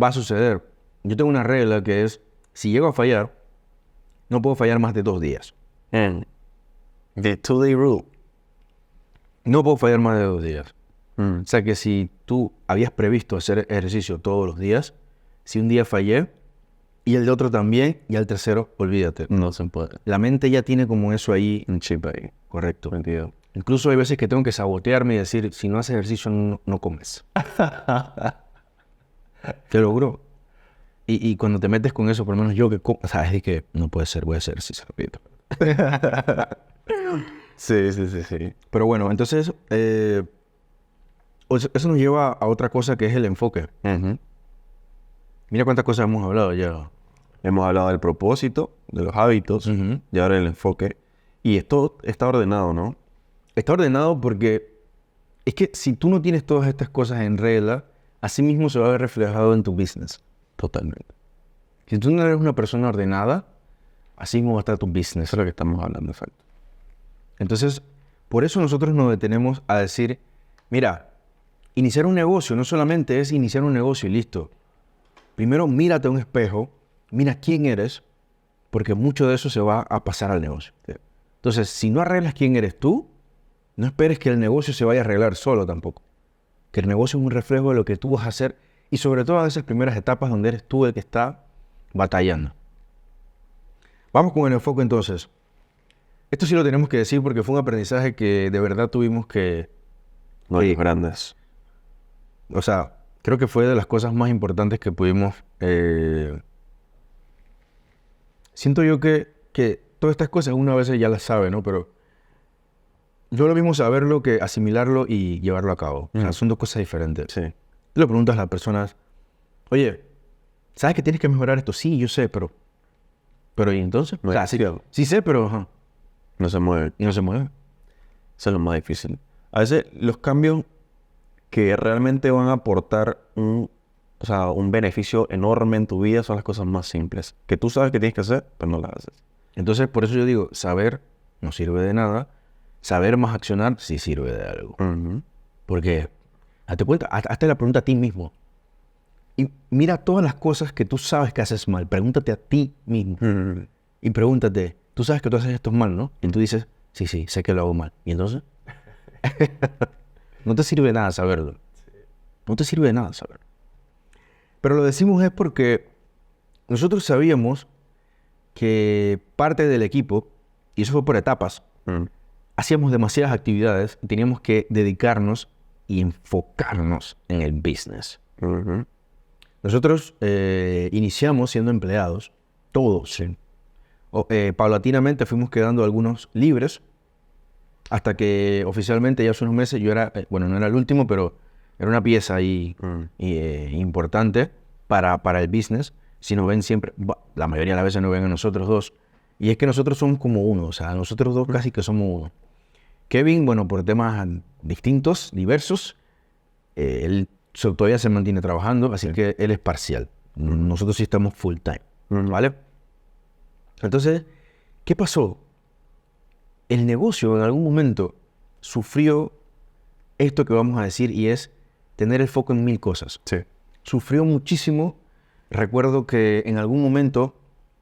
a suceder. Yo tengo una regla que es, si llego a fallar, no puedo fallar más de 2 días. And the 2-day rule. No puedo fallar más de 2 días. O sea que si tú habías previsto hacer ejercicio todos los días, si un día fallé y el de otro también y al tercero, olvídate. No se puede. La mente ya tiene como eso ahí. Un chip ahí. Correcto. Metido. Incluso hay veces que tengo que sabotearme y decir, si no haces ejercicio, no comes. Te lo juro. Y cuando te metes con eso, por lo menos yo que como, sabes de que no puede ser, voy a hacer ejercicio, repito. Sí. Pero bueno, entonces, eso nos lleva a otra cosa que es el enfoque. Mira cuántas cosas hemos hablado ya. Hemos hablado del propósito, de los hábitos, y ahora el enfoque. Y esto está ordenado, ¿no? Está ordenado porque es que si tú no tienes todas estas cosas en regla, así mismo se va a ver reflejado en tu business. Totalmente. Si tú no eres una persona ordenada, así mismo va a estar tu business. Eso es lo que estamos hablando, exacto. Entonces, por eso nosotros nos detenemos a decir, mira, iniciar un negocio no solamente es iniciar un negocio y listo. Primero mírate a un espejo, mira quién eres, porque mucho de eso se va a pasar al negocio. Entonces, si no arreglas quién eres tú, no esperes que el negocio se vaya a arreglar solo tampoco. Que el negocio es un reflejo de lo que tú vas a hacer y sobre todo a esas primeras etapas donde eres tú el que está batallando. Vamos con el enfoque entonces. Esto sí lo tenemos que decir porque fue un aprendizaje que de verdad tuvimos que... No hay grandes. O sea, creo que fue de las cosas más importantes que pudimos... Siento yo que todas estas cosas una vez ya las sabe, ¿no? Pero yo lo mismo saberlo que asimilarlo y llevarlo a cabo. O sea, son dos cosas diferentes. Sí. Tú le preguntas a las personas, oye, ¿sabes que tienes que mejorar esto? Sí, yo sé, pero ¿y entonces? No O sea, es sí, cierto. sí sé, pero... ajá. No se mueve. Y no se mueve. Eso es lo más difícil. A veces los cambios que realmente van a aportar un beneficio enorme en tu vida son las cosas más simples. Que tú sabes que tienes que hacer, pero no las haces. Entonces, por eso yo digo, saber no sirve de nada. Saber más accionar sí sirve de algo. Porque, hazte cuenta, hazte la pregunta a ti mismo. Y mira todas las cosas que tú sabes que haces mal. Pregúntate a ti mismo. Y pregúntate, tú sabes que tú haces esto mal, ¿no? Y tú dices, sí, sé que lo hago mal. ¿Y entonces? No te sirve de nada saberlo. No te sirve de nada saberlo. Pero lo decimos es porque nosotros sabíamos que parte del equipo, y eso fue por etapas, hacíamos demasiadas actividades y teníamos que dedicarnos y enfocarnos en el business. Nosotros iniciamos siendo empleados, todos. Sí. Paulatinamente fuimos quedando algunos libres hasta que oficialmente ya hace unos meses yo era, no era el último, pero era una pieza ahí importante para el business. Si nos ven siempre, la mayoría de las veces nos ven a nosotros dos. Y es que nosotros somos como uno, o sea, nosotros dos casi que somos uno. Kevin, por temas distintos, diversos, él todavía se mantiene trabajando, así que él es parcial. Nosotros sí estamos full time, ¿vale? Entonces, ¿qué pasó? El negocio en algún momento sufrió esto que vamos a decir y es tener el foco en 1000 cosas. Sí. Sufrió muchísimo. Recuerdo que en algún momento,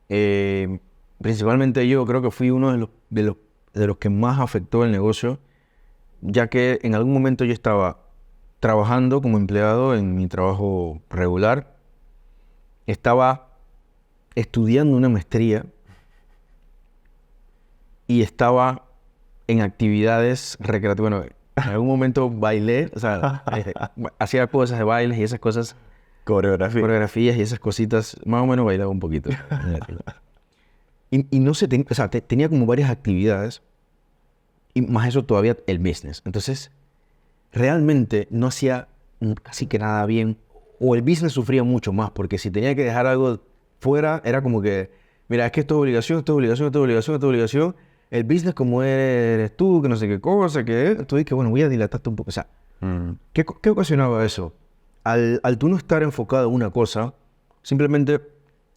principalmente yo creo que fui uno de los que más afectó el negocio, ya que en algún momento yo estaba trabajando como empleado en mi trabajo regular, estaba estudiando una maestría y estaba en actividades recreativas. Bueno, En algún momento bailé, o sea, hacía cosas de bailes y esas cosas, coreografías y esas cositas, más o menos bailaba un poquito. Y no sé, o sea, tenía como varias actividades y más eso todavía el business. Entonces, realmente no hacía casi que nada bien, o el business sufría mucho más, porque si tenía que dejar algo fuera, era como que, mira, es que esto es obligación, esto es obligación, esto es obligación, esto es obligación. El business como eres tú, que no sé qué cosa, que tú dices, bueno, voy a dilatarte un poco. O sea, ¿qué ocasionaba eso? Al tú no estar enfocado en una cosa, simplemente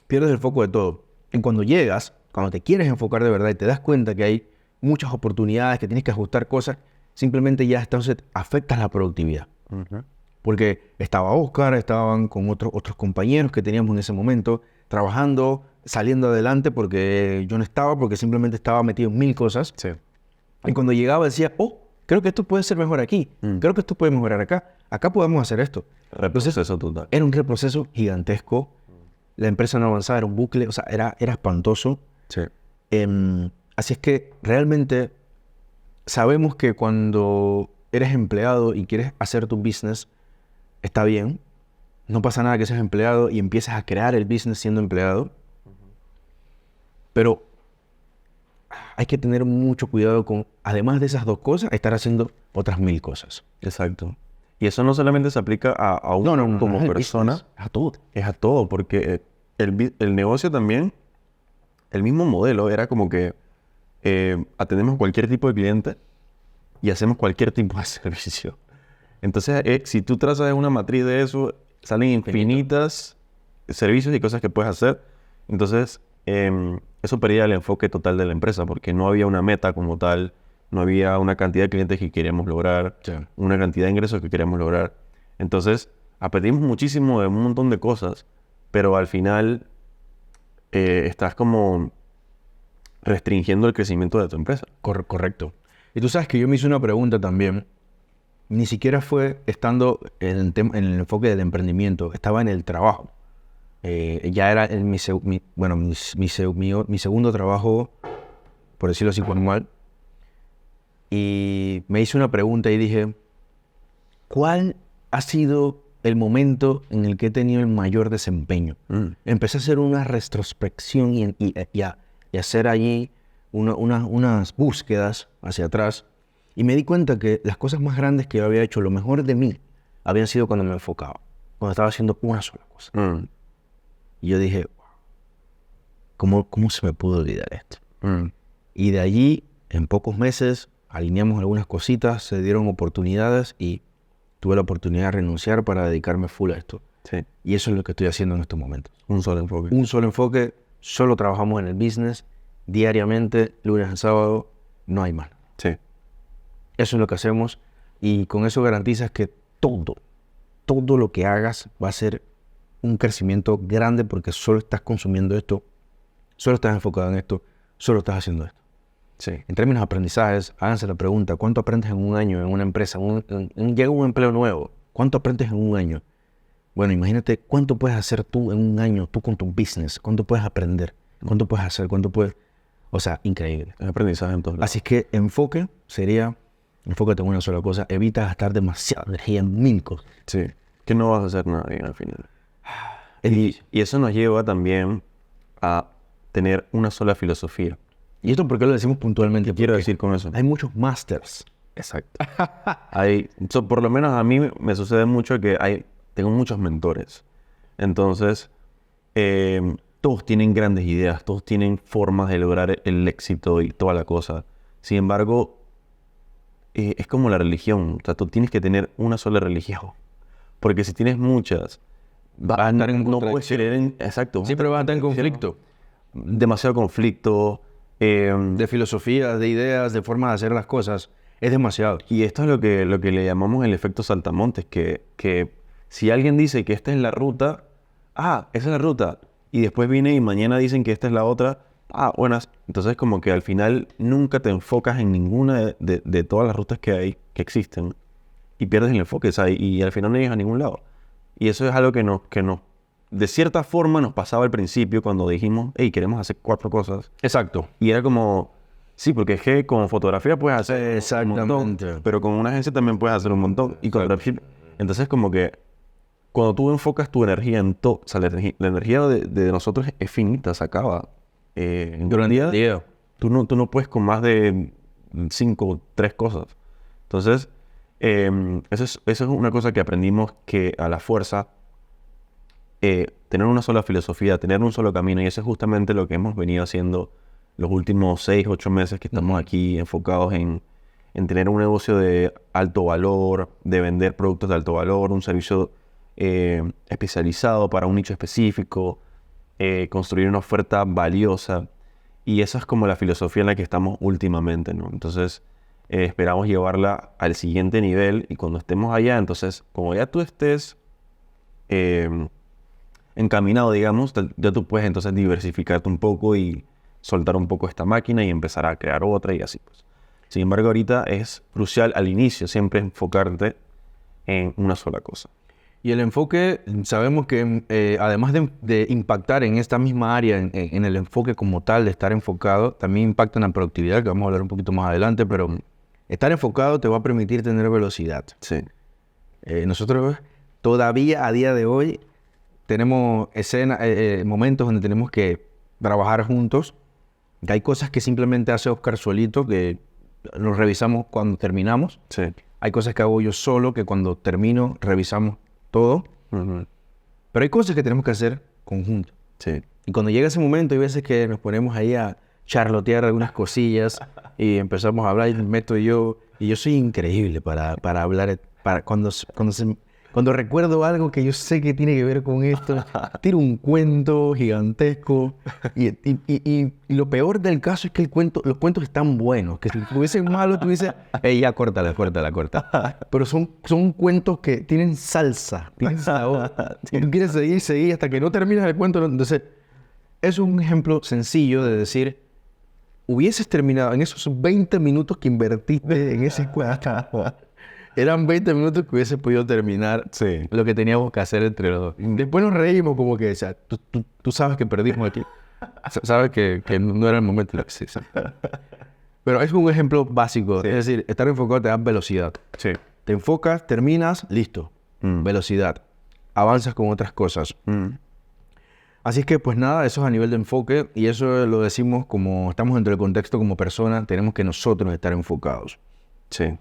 pierdes el foco de todo. Y cuando llegas, cuando te quieres enfocar de verdad y te das cuenta que hay muchas oportunidades, que tienes que ajustar cosas, simplemente ya entonces afectas la productividad. Porque estaba Oscar, estaban con otros compañeros que teníamos en ese momento, trabajando, saliendo adelante porque yo no estaba, porque simplemente estaba metido en 1000 cosas. Sí. Y cuando llegaba decía, oh, creo que esto puede ser mejor aquí, creo que esto puede mejorar acá, acá podemos hacer esto. Reproceso total. Era un reproceso gigantesco, la empresa no avanzaba, era un bucle, o sea, era espantoso. Sí. Así es que realmente sabemos que cuando eres empleado y quieres hacer tu business, está bien, no pasa nada que seas empleado y empieces a crear el business siendo empleado, pero hay que tener mucho cuidado con, además de esas dos cosas, estar haciendo otras 1000 cosas. Exacto. Y eso no solamente se aplica a uno como persona, business, a todo. es a todo, porque el negocio también, el mismo modelo era como que atendemos cualquier tipo de cliente y hacemos cualquier tipo de servicio. Entonces, si tú trazas una matriz de eso, salen infinitas servicios y cosas que puedes hacer. Entonces, eso perdía el enfoque total de la empresa, porque no había una meta como tal, no había una cantidad de clientes que queríamos lograr, una cantidad de ingresos que queríamos lograr. Entonces, aprendimos muchísimo de un montón de cosas, pero al final estás como restringiendo el crecimiento de tu empresa. Correcto. Y tú sabes que yo me hice una pregunta también. Ni siquiera fue estando en el enfoque del emprendimiento, estaba en el trabajo. Ya era mi segundo trabajo, por decirlo así, formal. Y me hice una pregunta y dije, ¿cuál ha sido el momento en el que he tenido el mayor desempeño? Empecé a hacer una retrospección y a hacer allí unas búsquedas hacia atrás. Y me di cuenta que las cosas más grandes que yo había hecho, lo mejor de mí, habían sido cuando me enfocaba, cuando estaba haciendo una sola cosa. Y yo dije, ¿cómo se me pudo olvidar esto? Y de allí, en pocos meses, alineamos algunas cositas, se dieron oportunidades y tuve la oportunidad de renunciar para dedicarme full a esto. Sí. Y eso es lo que estoy haciendo en estos momentos. Un solo enfoque. Un solo enfoque, solo trabajamos en el business, diariamente, lunes a sábado, no hay más. Sí. Eso es lo que hacemos y con eso garantizas que todo lo que hagas va a ser un crecimiento grande porque solo estás consumiendo esto, solo estás enfocado en esto, solo estás haciendo esto. Sí. En términos de aprendizajes, háganse la pregunta, ¿cuánto aprendes en un año en una empresa? Llega un empleo nuevo, ¿cuánto aprendes en un año? Bueno, imagínate cuánto puedes hacer tú en un año, tú con tu business, cuánto puedes aprender, cuánto puedes hacer, cuánto puedes... O sea, increíble. Es aprendizaje en todos lados. Así que enfoque sería... Enfócate en una sola cosa. Evita gastar demasiada energía en 1000 cosas. Sí. Que no vas a hacer nada bien al final. Y eso nos lleva también a tener una sola filosofía. ¿Y esto por qué lo decimos puntualmente? ¿Qué quiero Porque decir con eso? hay muchos masters. Exacto. Por lo menos a mí me sucede mucho que tengo muchos mentores. Entonces, todos tienen grandes ideas, todos tienen formas de lograr el éxito y toda la cosa. Sin embargo, es como la religión. O sea, tú tienes que tener una sola religión. Porque si tienes muchas, Vas a estar en no puedes contradicción. creer en... Exacto. Siempre vas a estar en conflicto. Demasiado conflicto. De filosofías, de ideas, de formas de hacer las cosas. Es demasiado. Y esto es lo que le llamamos el efecto saltamontes. Que si alguien dice que esta es la ruta, esa es la ruta. Y después viene y mañana dicen que esta es la otra. Buenas. Entonces como que al final nunca te enfocas en ninguna de todas las rutas que hay, que existen. Y pierdes el enfoque, ¿sabes? Y al final no llegas a ningún lado. Y eso es algo que de cierta forma nos pasaba al principio cuando dijimos, hey, queremos hacer 4 cosas. Exacto. Y era como, Sí, porque es que con fotografía puedes hacer un montón, Exactamente. pero con una agencia también puedes hacer un montón. Y con dropship, entonces como que cuando tú enfocas tu energía en todo, o sea, la energía de nosotros es finita, se acaba. En un Durante día, el día. tú no puedes con más de 5, 3 cosas. Entonces, eso es una cosa que aprendimos que a la fuerza, tener una sola filosofía, tener un solo camino, y eso es justamente lo que hemos venido haciendo los últimos 6, 8 meses que estamos aquí enfocados en tener un negocio de alto valor, de vender productos de alto valor, un servicio especializado para un nicho específico, construir una oferta valiosa. Y esa es como la filosofía en la que estamos últimamente, ¿no? Entonces, esperamos llevarla al siguiente nivel, y cuando estemos allá, entonces, como ya tú estés encaminado, digamos, ya tú puedes entonces diversificarte un poco y soltar un poco esta máquina y empezar a crear otra y así, pues. Sin embargo, ahorita es crucial al inicio siempre enfocarte en una sola cosa. Y el enfoque, sabemos que además de impactar en esta misma área, en el enfoque como tal, de estar enfocado, también impacta en la productividad, que vamos a hablar un poquito más adelante, pero estar enfocado te va a permitir tener velocidad. Sí. Nosotros todavía a día de hoy tenemos momentos donde tenemos que trabajar juntos, que hay cosas que simplemente hace Oscar solito, que los revisamos cuando terminamos. Sí. Hay cosas que hago yo solo, que cuando termino revisamos todo. Ujú. Pero hay cosas que tenemos que hacer conjunto. Sí. Y cuando llega ese momento, hay veces que nos ponemos ahí a charlotear algunas cosillas y empezamos a hablar, y meto yo, y yo soy increíble para hablar, cuando recuerdo algo que yo sé que tiene que ver con esto, tiro un cuento gigantesco, y lo peor del caso es que los cuentos están buenos, que si fuesen malos, tú dices, hey, ya córtala. Pero son cuentos que tienen salsa, tienen sabor, y tú quieres seguir, hasta que no terminas el cuento. Entonces, es un ejemplo sencillo de decir, hubieses terminado en esos 20 minutos que invertiste en ese cuento. Eran 20 minutos que hubiese podido terminar Sí. lo que teníamos que hacer entre los dos. Después nos reímos como que, o sea, tú sabes que perdimos aquí. Sabes que no era el momento. Sí. Pero es un ejemplo básico. Sí. Es decir, estar enfocado te da velocidad. Sí. Te enfocas, terminas, listo. Velocidad. Avanzas con otras cosas. Así es que, pues nada, eso es a nivel de enfoque, y eso lo decimos como estamos dentro del contexto como persona, tenemos que nosotros estar enfocados. Sí.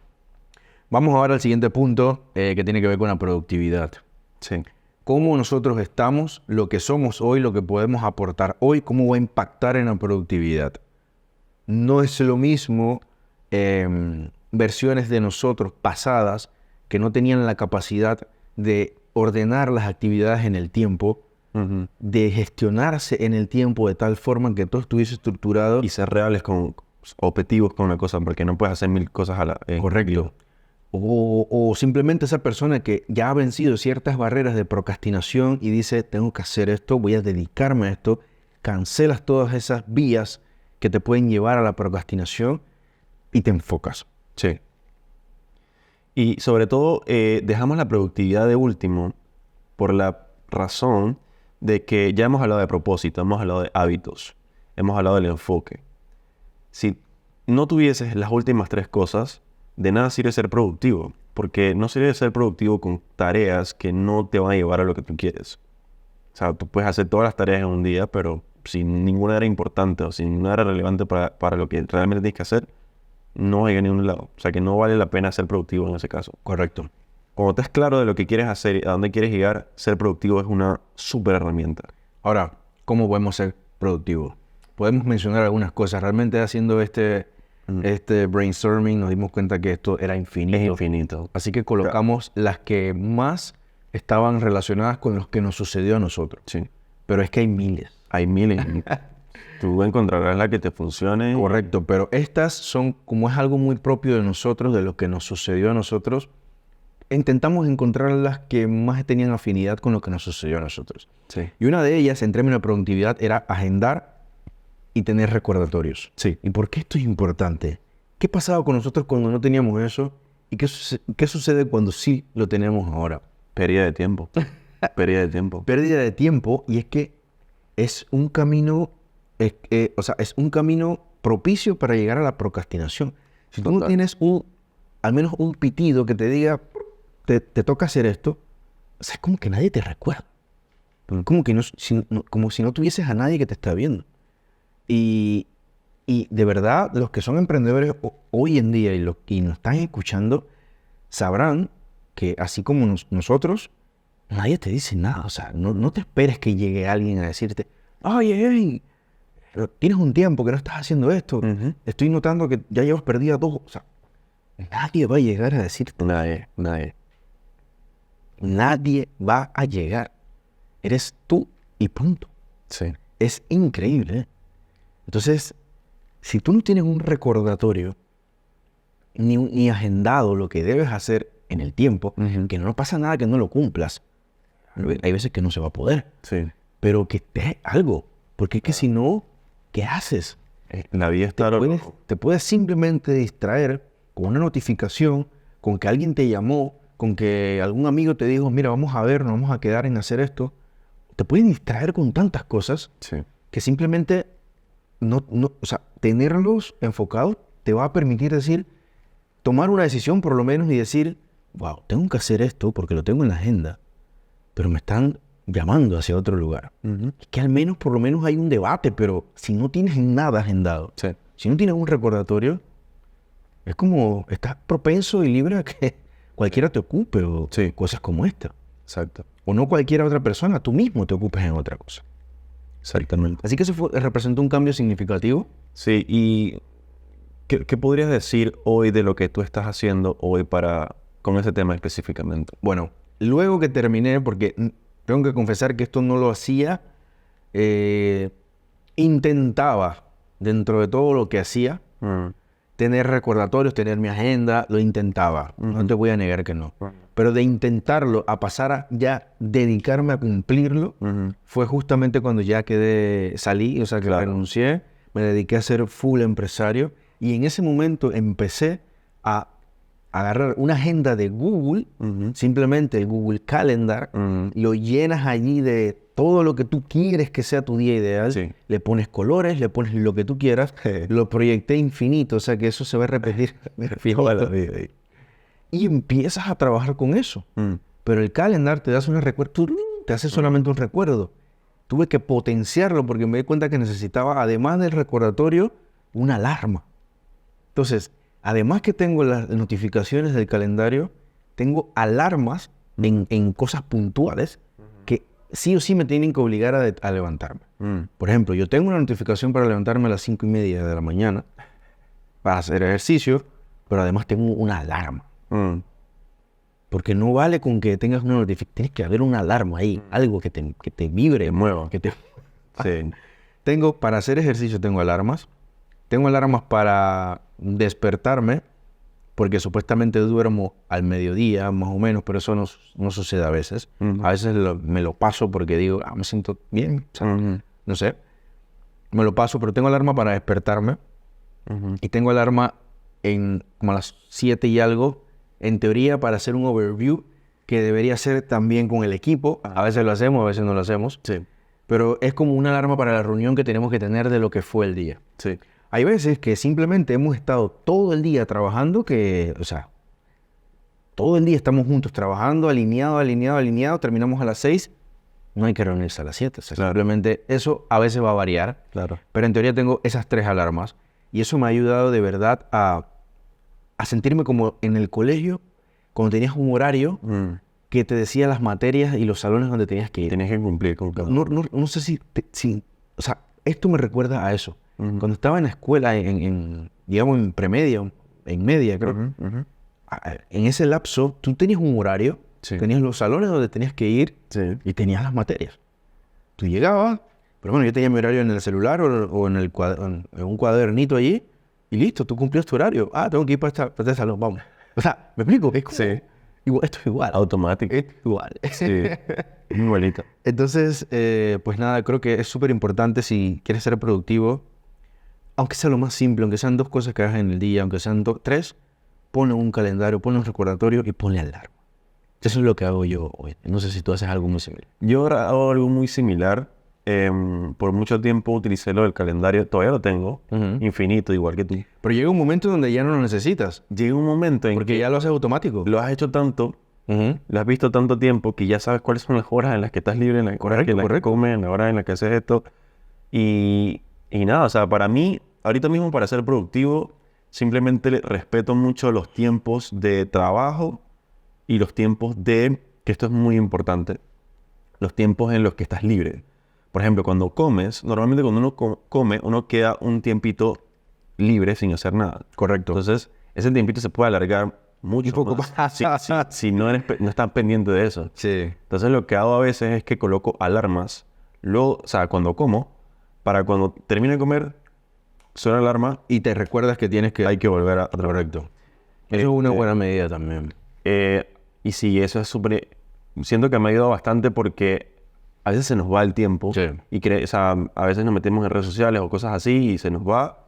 Vamos ahora al siguiente punto, que tiene que ver con la productividad. Sí. Cómo nosotros estamos, lo que somos hoy, lo que podemos aportar hoy, cómo va a impactar en la productividad. No es lo mismo versiones de nosotros pasadas que no tenían la capacidad de ordenar las actividades en el tiempo, Ujú. de gestionarse en el tiempo de tal forma que todo estuviese estructurado. Y ser reales con objetivos con una cosa, porque no puedes hacer 1000 cosas a la vez. Correcto. O simplemente esa persona que ya ha vencido ciertas barreras de procrastinación y dice, tengo que hacer esto, voy a dedicarme a esto, cancelas todas esas vías que te pueden llevar a la procrastinación y te enfocas. Sí. Y sobre todo, dejamos la productividad de último por la razón de que ya hemos hablado de propósito, hemos hablado de hábitos, hemos hablado del enfoque. Si no tuvieses las últimas 3 cosas, de nada sirve ser productivo, porque no sirve ser productivo con tareas que no te van a llevar a lo que tú quieres. O sea, tú puedes hacer todas las tareas en un día, pero si ninguna era importante o si ninguna era relevante para lo que realmente tienes que hacer, no va a llegar a ningún lado. O sea, que no vale la pena ser productivo en ese caso. Correcto. Cuando estés claro de lo que quieres hacer y a dónde quieres llegar, ser productivo es una súper herramienta. Ahora, ¿cómo podemos ser productivos? Podemos mencionar algunas cosas. Realmente haciendo este brainstorming nos dimos cuenta que esto era infinito. Es infinito. Así que colocamos las que más estaban relacionadas con lo que nos sucedió a nosotros. Sí. Pero es que hay miles. Hay miles. Tú encontrarás la que te funcione. Correcto, pero estas son, como es algo muy propio de nosotros, de lo que nos sucedió a nosotros, intentamos encontrar las que más tenían afinidad con lo que nos sucedió a nosotros. Sí. Y una de ellas, en términos de productividad, era agendar y tener recordatorios. Sí. ¿Y por qué esto es importante? ¿Qué pasaba con nosotros cuando no teníamos eso? ¿Y qué sucede cuando sí lo tenemos ahora? Pérdida de tiempo. Pérdida de tiempo. Pérdida de tiempo, y es que es un camino o sea, es un camino propicio para llegar a la procrastinación. Si tú no Total. tienes al menos un pitido que te diga, te toca hacer esto, o sea, es como que nadie te recuerda. Como que como si no tuvieses a nadie que te está viendo. Y de verdad, los que son emprendedores hoy en día y nos están escuchando, sabrán que así como nosotros, nadie te dice nada. O sea, no te esperes que llegue alguien a decirte, ay, pero tienes un tiempo que no estás haciendo esto. Ujú. Estoy notando que ya llevas perdida dos. O sea, nadie va a llegar a decirte. Nadie. Nadie va a llegar. Eres tú y punto. Sí. Es increíble, ¿eh? Entonces, si tú no tienes un recordatorio ni agendado lo que debes hacer en el tiempo, Ujú. que no pasa nada que no lo cumplas. Hay veces que no se va a poder, Sí. pero que esté algo. Porque es que si no, ¿qué haces? La vida está Te puedes simplemente distraer con una notificación, con que alguien te llamó, con que algún amigo te dijo, mira, vamos a ver, nos vamos a quedar en hacer esto. Te pueden distraer con tantas cosas Sí. que simplemente o sea, tenerlos enfocados te va a permitir tomar una decisión por lo menos y decir, wow, tengo que hacer esto porque lo tengo en la agenda, pero me están llamando hacia otro lugar. Ujú. Que al menos, por lo menos hay un debate, pero si no tienes nada agendado, Sí. si no tienes un recordatorio, es como estás propenso y libre a que cualquiera te ocupe o Sí. cosas como esta. Exacto. O no cualquier otra persona, tú mismo te ocupes en otra cosa. Exactamente. Así que eso representó un cambio significativo. Sí, y ¿qué podrías decir hoy de lo que tú estás haciendo hoy con ese tema específicamente? Bueno, luego que terminé, porque tengo que confesar que esto no lo hacía, intentaba, dentro de todo lo que hacía, tener recordatorios, tener mi agenda, lo intentaba. No te voy a negar que no. Pero de intentarlo a pasar a ya dedicarme a cumplirlo, fue justamente cuando ya salí, o sea, que Claro. renuncié, me dediqué a ser full empresario y en ese momento empecé a agarrar una agenda de Google, simplemente el Google Calendar, lo llenas allí de todo lo que tú quieres que sea tu día ideal, Sí. le pones colores, le pones lo que tú quieras, lo proyecté infinito, o sea que eso se va a repetir Toda la infinito, vida ahí. y empiezas a trabajar con eso. Pero el calendar te das un recuerdo, te hace solamente un recuerdo. Tuve que potenciarlo porque me di cuenta que necesitaba, además del recordatorio, una alarma. Entonces, además que tengo las notificaciones del calendario, tengo alarmas en cosas puntuales que sí o sí me tienen que obligar a levantarme. Por ejemplo, yo tengo una notificación para levantarme a las 5:30 de la mañana para hacer ejercicio, pero además tengo una alarma. Porque no vale con que tengas una notificación, tienes que haber una alarma ahí, algo que te vibre, Te mueva. que te... Sí. Para hacer ejercicio tengo alarmas. Tengo alarmas para despertarme, porque supuestamente duermo al mediodía, más o menos, pero eso no sucede a veces. Ujú. A veces me lo paso porque digo, me siento bien, o sea, no sé. Me lo paso, pero tengo alarma para despertarme. Y tengo alarma como a las 7 y algo, en teoría para hacer un overview que debería ser también con el equipo. A veces lo hacemos, a veces no lo hacemos. Sí. Pero es como una alarma para la reunión que tenemos que tener de lo que fue el día. Sí. Hay veces que simplemente hemos estado todo el día trabajando o sea, todo el día estamos juntos trabajando, alineado, terminamos a las 6, no hay que reunirse a las 7. O sea, Claro. simplemente eso a veces va a variar, Claro. pero en teoría tengo esas 3 alarmas y eso me ha ayudado de verdad a sentirme como en el colegio, cuando tenías un horario que te decía las materias y los salones donde tenías que ir. Tienes que cumplir con cada No sé o sea, esto me recuerda a eso. Cuando estaba en la escuela, digamos, en premedia, en media, creo. En ese lapso, tú tenías un horario, Sí. tenías los salones donde tenías que ir Sí. y tenías las materias. Tú llegabas, pero bueno, yo tenía mi horario en el celular o en un cuadernito allí y listo, tú cumplías tu horario. Tengo que ir para este salón, vamos. O sea, ¿me explico? Es como, Sí. esto es igual. Automático. Es igual. Sí. Muy bonito. Entonces, pues nada, creo que es súper importante si quieres ser productivo, aunque sea lo más simple, aunque sean 2 cosas que hagas en el día, aunque sean 3, ponle un calendario, ponle un recordatorio y ponle alarma. Eso es lo que hago yo hoy. No sé si tú haces algo muy similar. Yo ahora hago algo muy similar. por mucho tiempo utilicé lo del calendario, todavía lo tengo, infinito, igual que tú. Pero llega un momento donde ya no lo necesitas. Llega un momento en Porque que ya lo haces automático. lo has hecho tanto, lo has visto tanto tiempo, que ya sabes cuáles son las horas en las que estás libre, en las horas en las que comes, en la hora en la que haces esto. Y nada, o sea, para mí, ahorita mismo para ser productivo, simplemente respeto mucho los tiempos de trabajo y los tiempos que esto es muy importante, los tiempos en los que estás libre. Por ejemplo, cuando comes, normalmente cuando uno come, uno queda un tiempito libre sin hacer nada. Correcto. Entonces, ese tiempito se puede alargar mucho Un poco más si no estás pendiente de eso. Sí. Entonces, lo que hago a veces es que coloco alarmas, luego, o sea, cuando como, para cuando termine de comer, suena la alarma Y te recuerdas que tienes que... hay que volver a... Correcto. Eso es una buena medida también. Y sí, eso es súper... Siento que me ha ayudado bastante porque a veces se nos va el tiempo. Sí. Y o sea, a veces nos metemos en redes sociales o cosas así y se nos va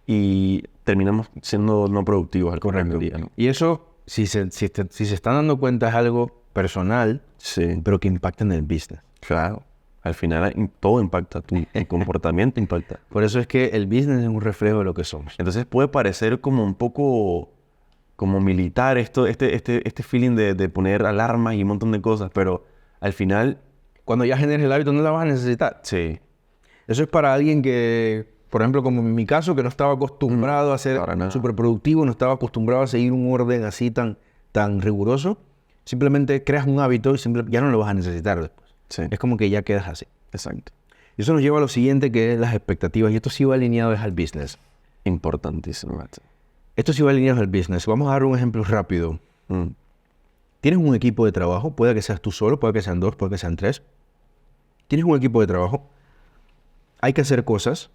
y terminamos siendo no productivos al final del día, ¿no? Y eso, si se están dando cuenta, es algo personal, Sí, pero que impacta en el business. claro. Al final todo impacta, tu comportamiento impacta. Por eso es que el business es un reflejo de lo que somos. Entonces puede parecer como un poco como militar este feeling de poner alarmas y un montón de cosas, pero al final, Cuando ya generes el hábito, no la vas a necesitar. sí, Eso es para alguien que, por ejemplo, como en mi caso, que no estaba acostumbrado a ser para nada. súper productivo, no estaba acostumbrado a seguir un orden así tan riguroso. Simplemente creas un hábito y ya no lo vas a necesitar después. sí, Es como que ya quedas así. exacto. Y eso nos lleva a lo siguiente, que es las expectativas. Y esto sí va alineado al business. Importantísimo, macho. Esto sí va alineado al business. Vamos a dar un ejemplo rápido. Mm, Tienes un equipo de trabajo, puede que seas tú solo, puede que sean dos, puede que sean tres. Tienes un equipo de trabajo, hay que hacer cosas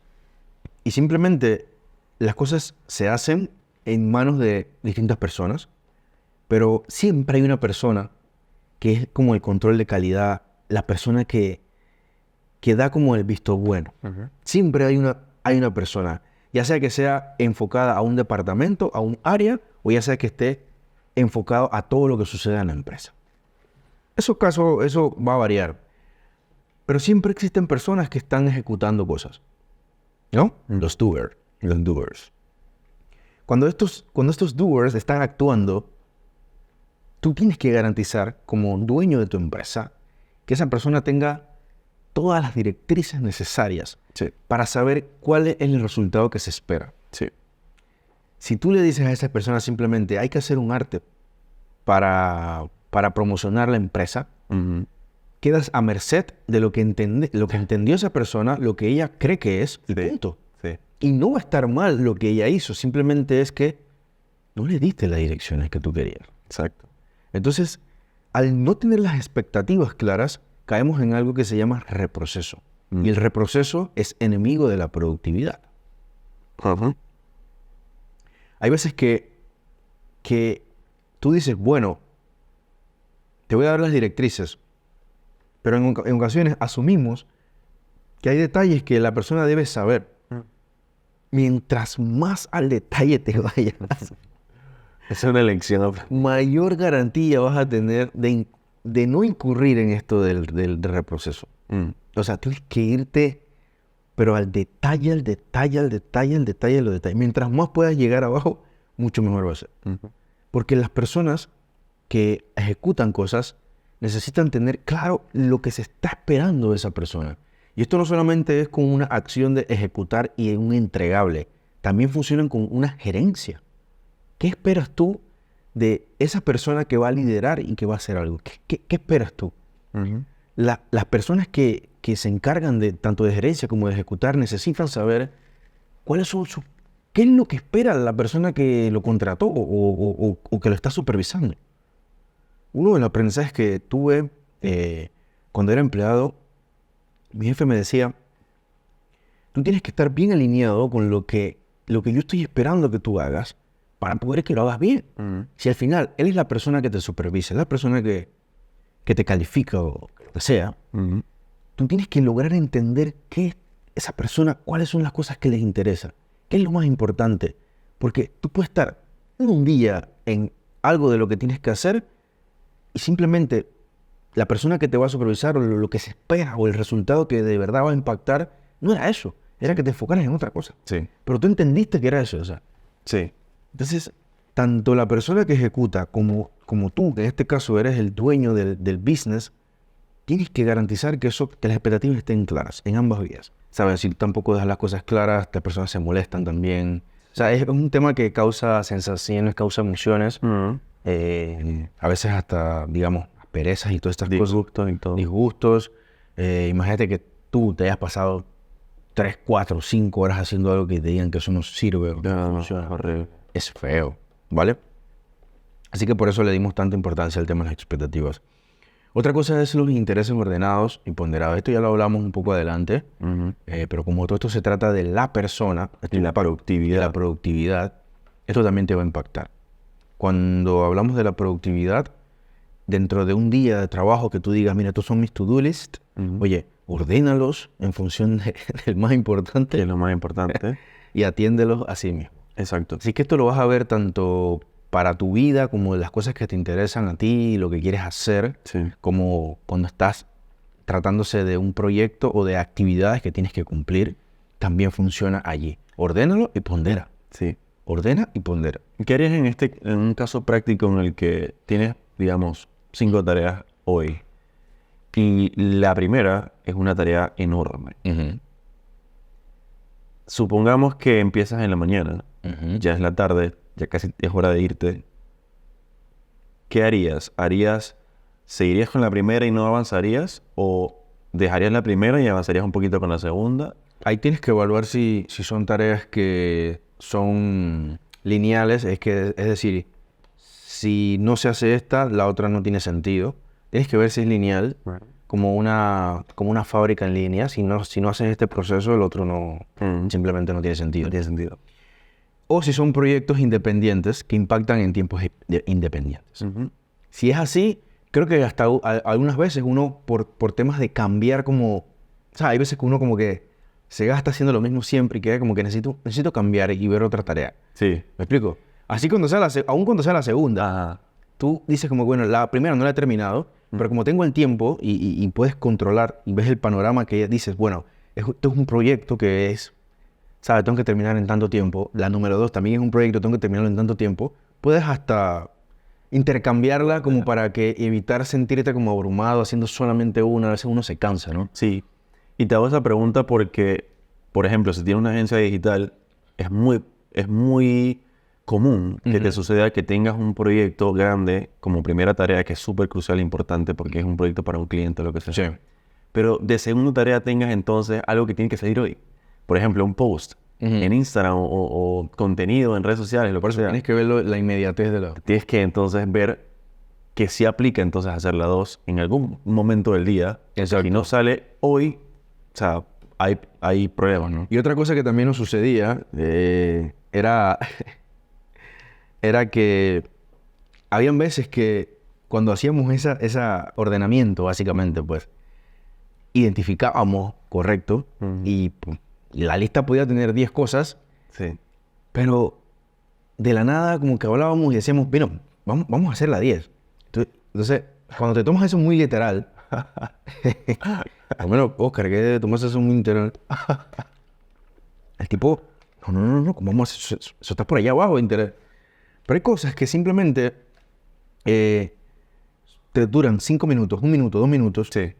y simplemente las cosas se hacen en manos de distintas personas, pero siempre hay una persona que es como el control de calidad, la persona que da como el visto bueno. Siempre hay una persona, ya sea que sea enfocada a un departamento, a un área, o ya sea que esté enfocado a todo lo que suceda en la empresa. Eso va a variar. Pero siempre existen personas que están ejecutando cosas, ¿no? Los doers. Cuando estos doers están actuando, tú tienes que garantizar, como dueño de tu empresa, que esa persona tenga todas las directrices necesarias sí, para saber cuál es el resultado que se espera. sí, Si tú le dices a esa persona simplemente hay que hacer un arte para promocionar la empresa, quedas a merced de lo que entendió esa persona, lo que ella cree que es, y Sí. punto. sí, Y no va a estar mal lo que ella hizo, simplemente es que no le diste las direcciones que tú querías. exacto. Entonces, al no tener las expectativas claras, caemos en algo que se llama reproceso. Y el reproceso es enemigo de la productividad. Ajá. Hay veces que tú dices, bueno, te voy a dar las directrices, pero en ocasiones asumimos que hay detalles que la persona debe saber. Mientras más al detalle te vayas, Esa es una lección. mayor garantía vas a tener de no incurrir en esto del reproceso. O sea, tienes que irte, pero al detalle, al detalle, al detalle, al detalle, al detalle. Mientras más puedas llegar abajo, mucho mejor va a ser. Porque las personas que ejecutan cosas necesitan tener claro lo que se está esperando de esa persona. Y esto no solamente es con una acción de ejecutar y un entregable, también funcionan con una gerencia. ¿Qué esperas tú de esa persona que va a liderar y que va a hacer algo? ¿Qué esperas tú? Las personas que se encargan de tanto de gerencia como de ejecutar necesitan saber cuáles son qué es lo que espera la persona que lo contrató o que lo está supervisando. Uno de los aprendizajes que tuve cuando era empleado, mi jefe me decía, tú tienes que estar bien alineado con lo que yo estoy esperando que tú hagas para poder que lo hagas bien. Si al final él es la persona que te supervisa, es la persona que te califica o lo que sea, tú tienes que lograr entender qué es esa persona, cuáles son las cosas que les interesa, qué es lo más importante. Porque tú puedes estar un día en algo de lo que tienes que hacer y simplemente la persona que te va a supervisar o lo que se espera o el resultado que de verdad va a impactar, no era eso. Era que te enfocaras en otra cosa. Sí. Pero tú entendiste que era eso, o sea. Sí. Entonces, tanto la persona que ejecuta como tú, que en este caso eres el dueño del business, tienes que garantizar que las expectativas estén claras en ambas vías. ¿Sabes? Si tampoco dejas las cosas claras, las personas se molestan también. O sea, es un tema que causa sensaciones, causa emociones. A veces hasta, digamos, perezas y todas estas cosas. Disgustos y todo. Disgustos. Imagínate que tú te hayas pasado 3, 4, 5 horas haciendo algo que te digan que eso no sirve. No, horrible. Es feo, ¿vale? Así que por eso le dimos tanta importancia al tema de las expectativas. Otra cosa es los intereses ordenados y ponderados. Esto ya lo hablamos un poco adelante, pero como todo esto se trata de la persona Y la productividad, esto también te va a impactar. Cuando hablamos de la productividad, dentro de un día de trabajo que tú digas, mira, estos son mis to-do list, oye, ordénalos en función del más importante. Que es lo más importante. Y atiéndelos a sí mismo. Exacto. Así que esto lo vas a ver tanto para tu vida como las cosas que te interesan a ti, lo que quieres hacer, Sí. como cuando estás tratándose de un proyecto o de actividades que tienes que cumplir, también funciona allí. Ordénalo y pondera. Sí. Ordena y pondera. ¿Qué harías en un caso práctico en el que tienes, digamos, 5 tareas hoy? Y la primera es una tarea enorme. Supongamos que empiezas en la mañana, ya es la tarde, ya casi es hora de irte. ¿Qué harías? ¿Seguirías con la primera y no avanzarías? ¿O dejarías la primera y avanzarías un poquito con la segunda? Ahí tienes que evaluar si son tareas que son lineales, es decir, si no se hace esta, la otra no tiene sentido. Tienes que ver si es lineal, como una fábrica en línea. Si no haces este proceso, el otro simplemente no tiene sentido. No tiene sentido. O si son proyectos independientes que impactan en tiempos independientes. Si es así, creo que hasta algunas veces uno, por temas de cambiar como... O sea, hay veces que uno como que se gasta haciendo lo mismo siempre y queda como que necesito cambiar y ver otra tarea. Sí. ¿Me explico? Así aún cuando sea la segunda, tú dices como, bueno, la primera no la he terminado, pero como tengo el tiempo y puedes controlar y ves el panorama que dices, bueno, esto es un proyecto que es, ¿sabes? Tengo que terminar en tanto tiempo. La número 2 también es un proyecto, tengo que terminarlo en tanto tiempo. Puedes hasta intercambiarla como para que evitar sentirte como abrumado haciendo solamente una. A veces uno se cansa, ¿no? Sí. Y te hago esa pregunta porque, por ejemplo, si tienes una agencia digital, es muy común que te suceda que tengas un proyecto grande como primera tarea, que es súper crucial e importante porque es un proyecto para un cliente o lo que sea. Sí. Pero de segunda tarea tengas entonces algo que tiene que salir hoy. Por ejemplo, un post en Instagram o contenido en redes sociales, lo que sea. Tienes que ver la inmediatez de la... Tienes que entonces ver que sí aplica entonces hacer la 2 en algún momento del día. Exacto. Si no sale hoy, o sea, hay problemas, ¿no? Y otra cosa que también nos sucedía era que habían veces que cuando hacíamos ese ordenamiento, básicamente, pues, identificábamos, correcto, y la lista podía tener 10 cosas, Sí. pero de la nada como que hablábamos y decíamos, bueno, vamos a hacer la 10. Entonces, cuando te tomas eso muy literal, al menos Oscar, que tomas eso muy literal, el tipo, no, ¿cómo vamos a hacer eso? Eso está por allá abajo, interés. Pero hay cosas que simplemente te duran 5 minutos, 1 minuto, 2 minutos. Sí.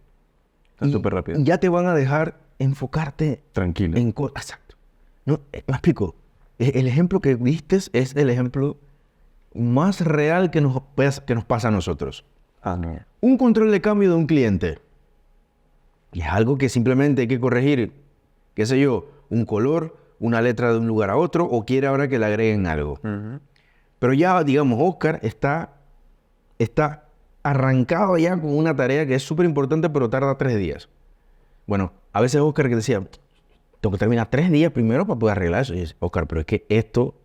Está súper rápido. Ya te van a dejar enfocarte Tranquilo. en cosas. Exacto. No, me explico. El ejemplo que diste es el ejemplo más real que nos pasa a nosotros. No. Un control de cambio de un cliente. Y es algo que simplemente hay que corregir, qué sé yo, un color, una letra de un lugar a otro, o quiere ahora que le agreguen algo. Pero ya, digamos, Oscar está arrancado ya con una tarea que es súper importante, pero tarda 3 días. Bueno, a veces Oscar que decía, tengo que terminar 3 días primero para poder arreglar eso. Y dice, Oscar, pero es que esto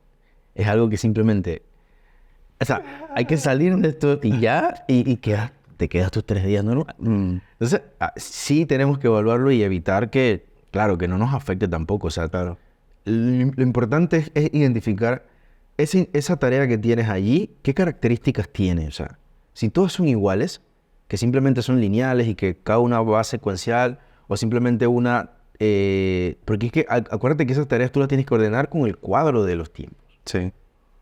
es algo que simplemente... O sea, hay que salir de esto y ya, y te quedas tus 3 días, ¿no? Entonces, sí tenemos que evaluarlo y evitar que, claro, que no nos afecte tampoco. O sea, claro, lo importante es identificar esa tarea que tienes allí, qué características tiene. O sea, si todas son iguales, que simplemente son lineales y que cada una va secuencial o simplemente una... porque es que acuérdate que esas tareas tú las tienes que ordenar con el cuadro de los tiempos. Sí.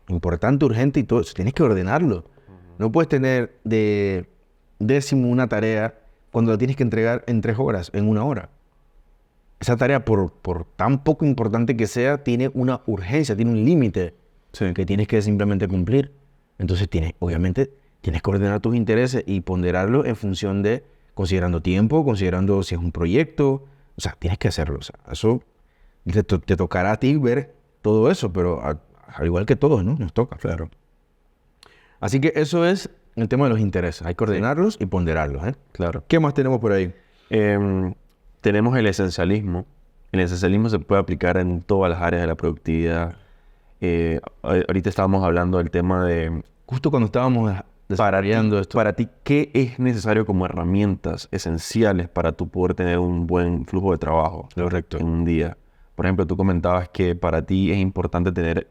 Importante, urgente y todo eso. Tienes que ordenarlo. No puedes tener de décimo una tarea cuando la tienes que entregar en 3 horas, en 1 hora. Esa tarea, por tan poco importante que sea, tiene una urgencia, tiene un límite que tienes que simplemente cumplir. Entonces, obviamente, tienes que ordenar tus intereses y ponderarlo en función de, considerando tiempo, considerando si es un proyecto. O sea, tienes que hacerlo. O sea, eso te tocará a ti ver todo eso, pero al igual que todos, ¿no? Nos toca. Claro. Así que eso es el tema de los intereses. Hay que ordenarlos y ponderarlos, ¿eh? Claro. ¿Qué más tenemos por ahí? Tenemos el esencialismo. El esencialismo se puede aplicar en todas las áreas de la productividad. Ahorita estábamos hablando del tema de... Justo cuando estábamos desarrollando esto. Para ti, ¿qué es necesario como herramientas esenciales para tú poder tener un buen flujo de trabajo Correcto. en un día? Por ejemplo, tú comentabas que para ti es importante tener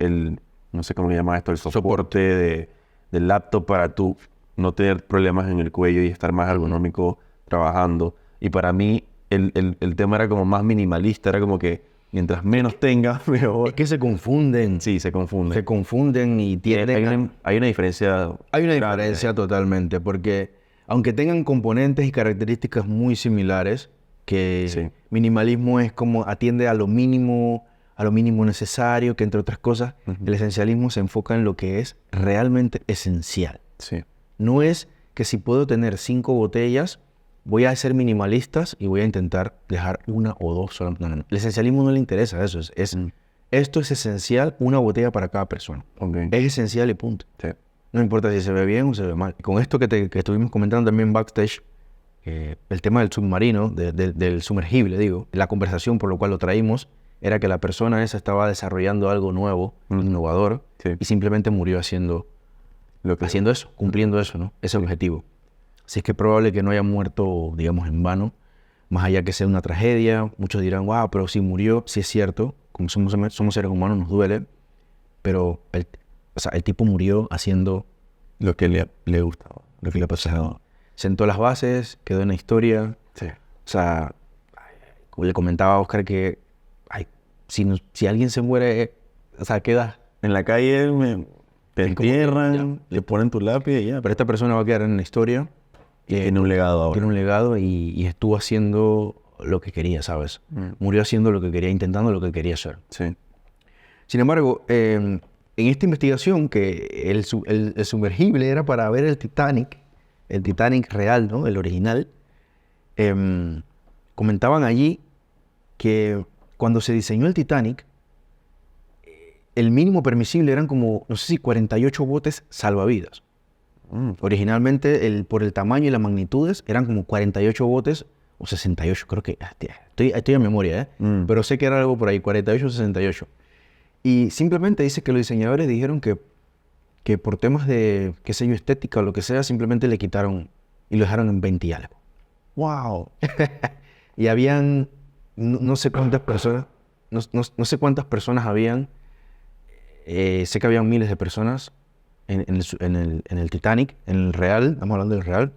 no sé cómo le llamas esto, el soporte del laptop para tú no tener problemas en el cuello y estar más ergonómico trabajando. Y para mí el tema era como más minimalista, era como que mientras menos tengas, mejor. Es que se confunden. Sí, se confunde. Se confunden y tienen... Hay una diferencia. Hay una grande. diferencia totalmente, porque aunque tengan componentes y características muy similares, que Sí. minimalismo es como atiende a lo mínimo necesario, que entre otras cosas, el esencialismo se enfoca en lo que es realmente esencial. Sí. No es que si puedo tener 5 botellas, voy a ser minimalistas y voy a intentar dejar 1 o 2 solamente. No. El esencialismo no le interesa eso. Esto es esencial, 1 botella para cada persona. Okay. Es esencial y punto. Sí. No importa si se ve bien o se ve mal. Con esto que estuvimos comentando también backstage, el tema del submarino, del sumergible, digo, la conversación por lo cual lo traímos, era que la persona esa estaba desarrollando algo nuevo, innovador, Sí. y simplemente murió haciendo eso, cumpliendo eso, ¿no? Ese objetivo. Así es que es probable que no haya muerto, digamos, en vano, más allá que sea una tragedia. Muchos dirán, wow, pero si murió, sí es cierto, como somos seres humanos nos duele, pero el tipo murió haciendo Lo que le gustaba. lo que le pasaba. Sentó las bases, quedó en la historia. Sí. O sea, le comentaba a Oscar que si alguien se muere, o sea, queda... En la calle te Es como que entierran, le ponen tu lápiz y ya. Pero esta persona va a quedar en la historia. Tiene un legado ahora. Tiene un legado y estuvo haciendo lo que quería, ¿sabes? Murió haciendo lo que quería, intentando lo que quería hacer. Sí. Sin embargo, en esta investigación, que el sumergible era para ver el Titanic real, ¿no? El original, comentaban allí que cuando se diseñó el Titanic, el mínimo permisible eran como, no sé si 48 botes salvavidas. Originalmente, por el tamaño y las magnitudes, eran como 48 botes o 68, creo que... Estoy en memoria, pero sé que era algo por ahí, 48 o 68. Y simplemente dice que los diseñadores dijeron que por temas de, qué sé yo, estética o lo que sea, simplemente le quitaron y lo dejaron en 20 y algo. ¡Wow! Y habían no sé cuántas personas, no sé cuántas personas habían, sé que habían miles de personas en el Titanic, en el real, estamos hablando del real.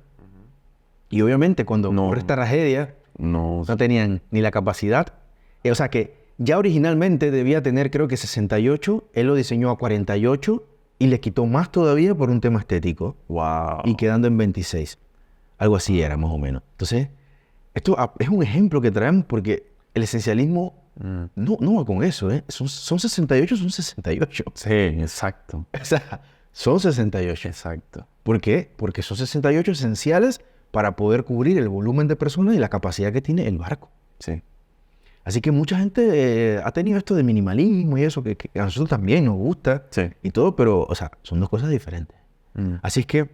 Y obviamente cuando por esta tragedia no tenían ni la capacidad, o sea que ya originalmente debía tener creo que 68, él lo diseñó a 48 y le quitó más todavía por un tema estético. ¡Wow! Y quedando en 26. Algo así era más o menos. Entonces, esto es un ejemplo que traemos porque el esencialismo no va con eso, ¿eh? Son 68, son 68. Sí, exacto. O sea, son 68. Exacto. ¿Por qué? Porque son 68 esenciales para poder cubrir el volumen de personas y la capacidad que tiene el barco. Sí. Así que mucha gente ha tenido esto de minimalismo y eso, que a nosotros también nos gusta y todo, pero, o sea, son 2 cosas diferentes. Así es que,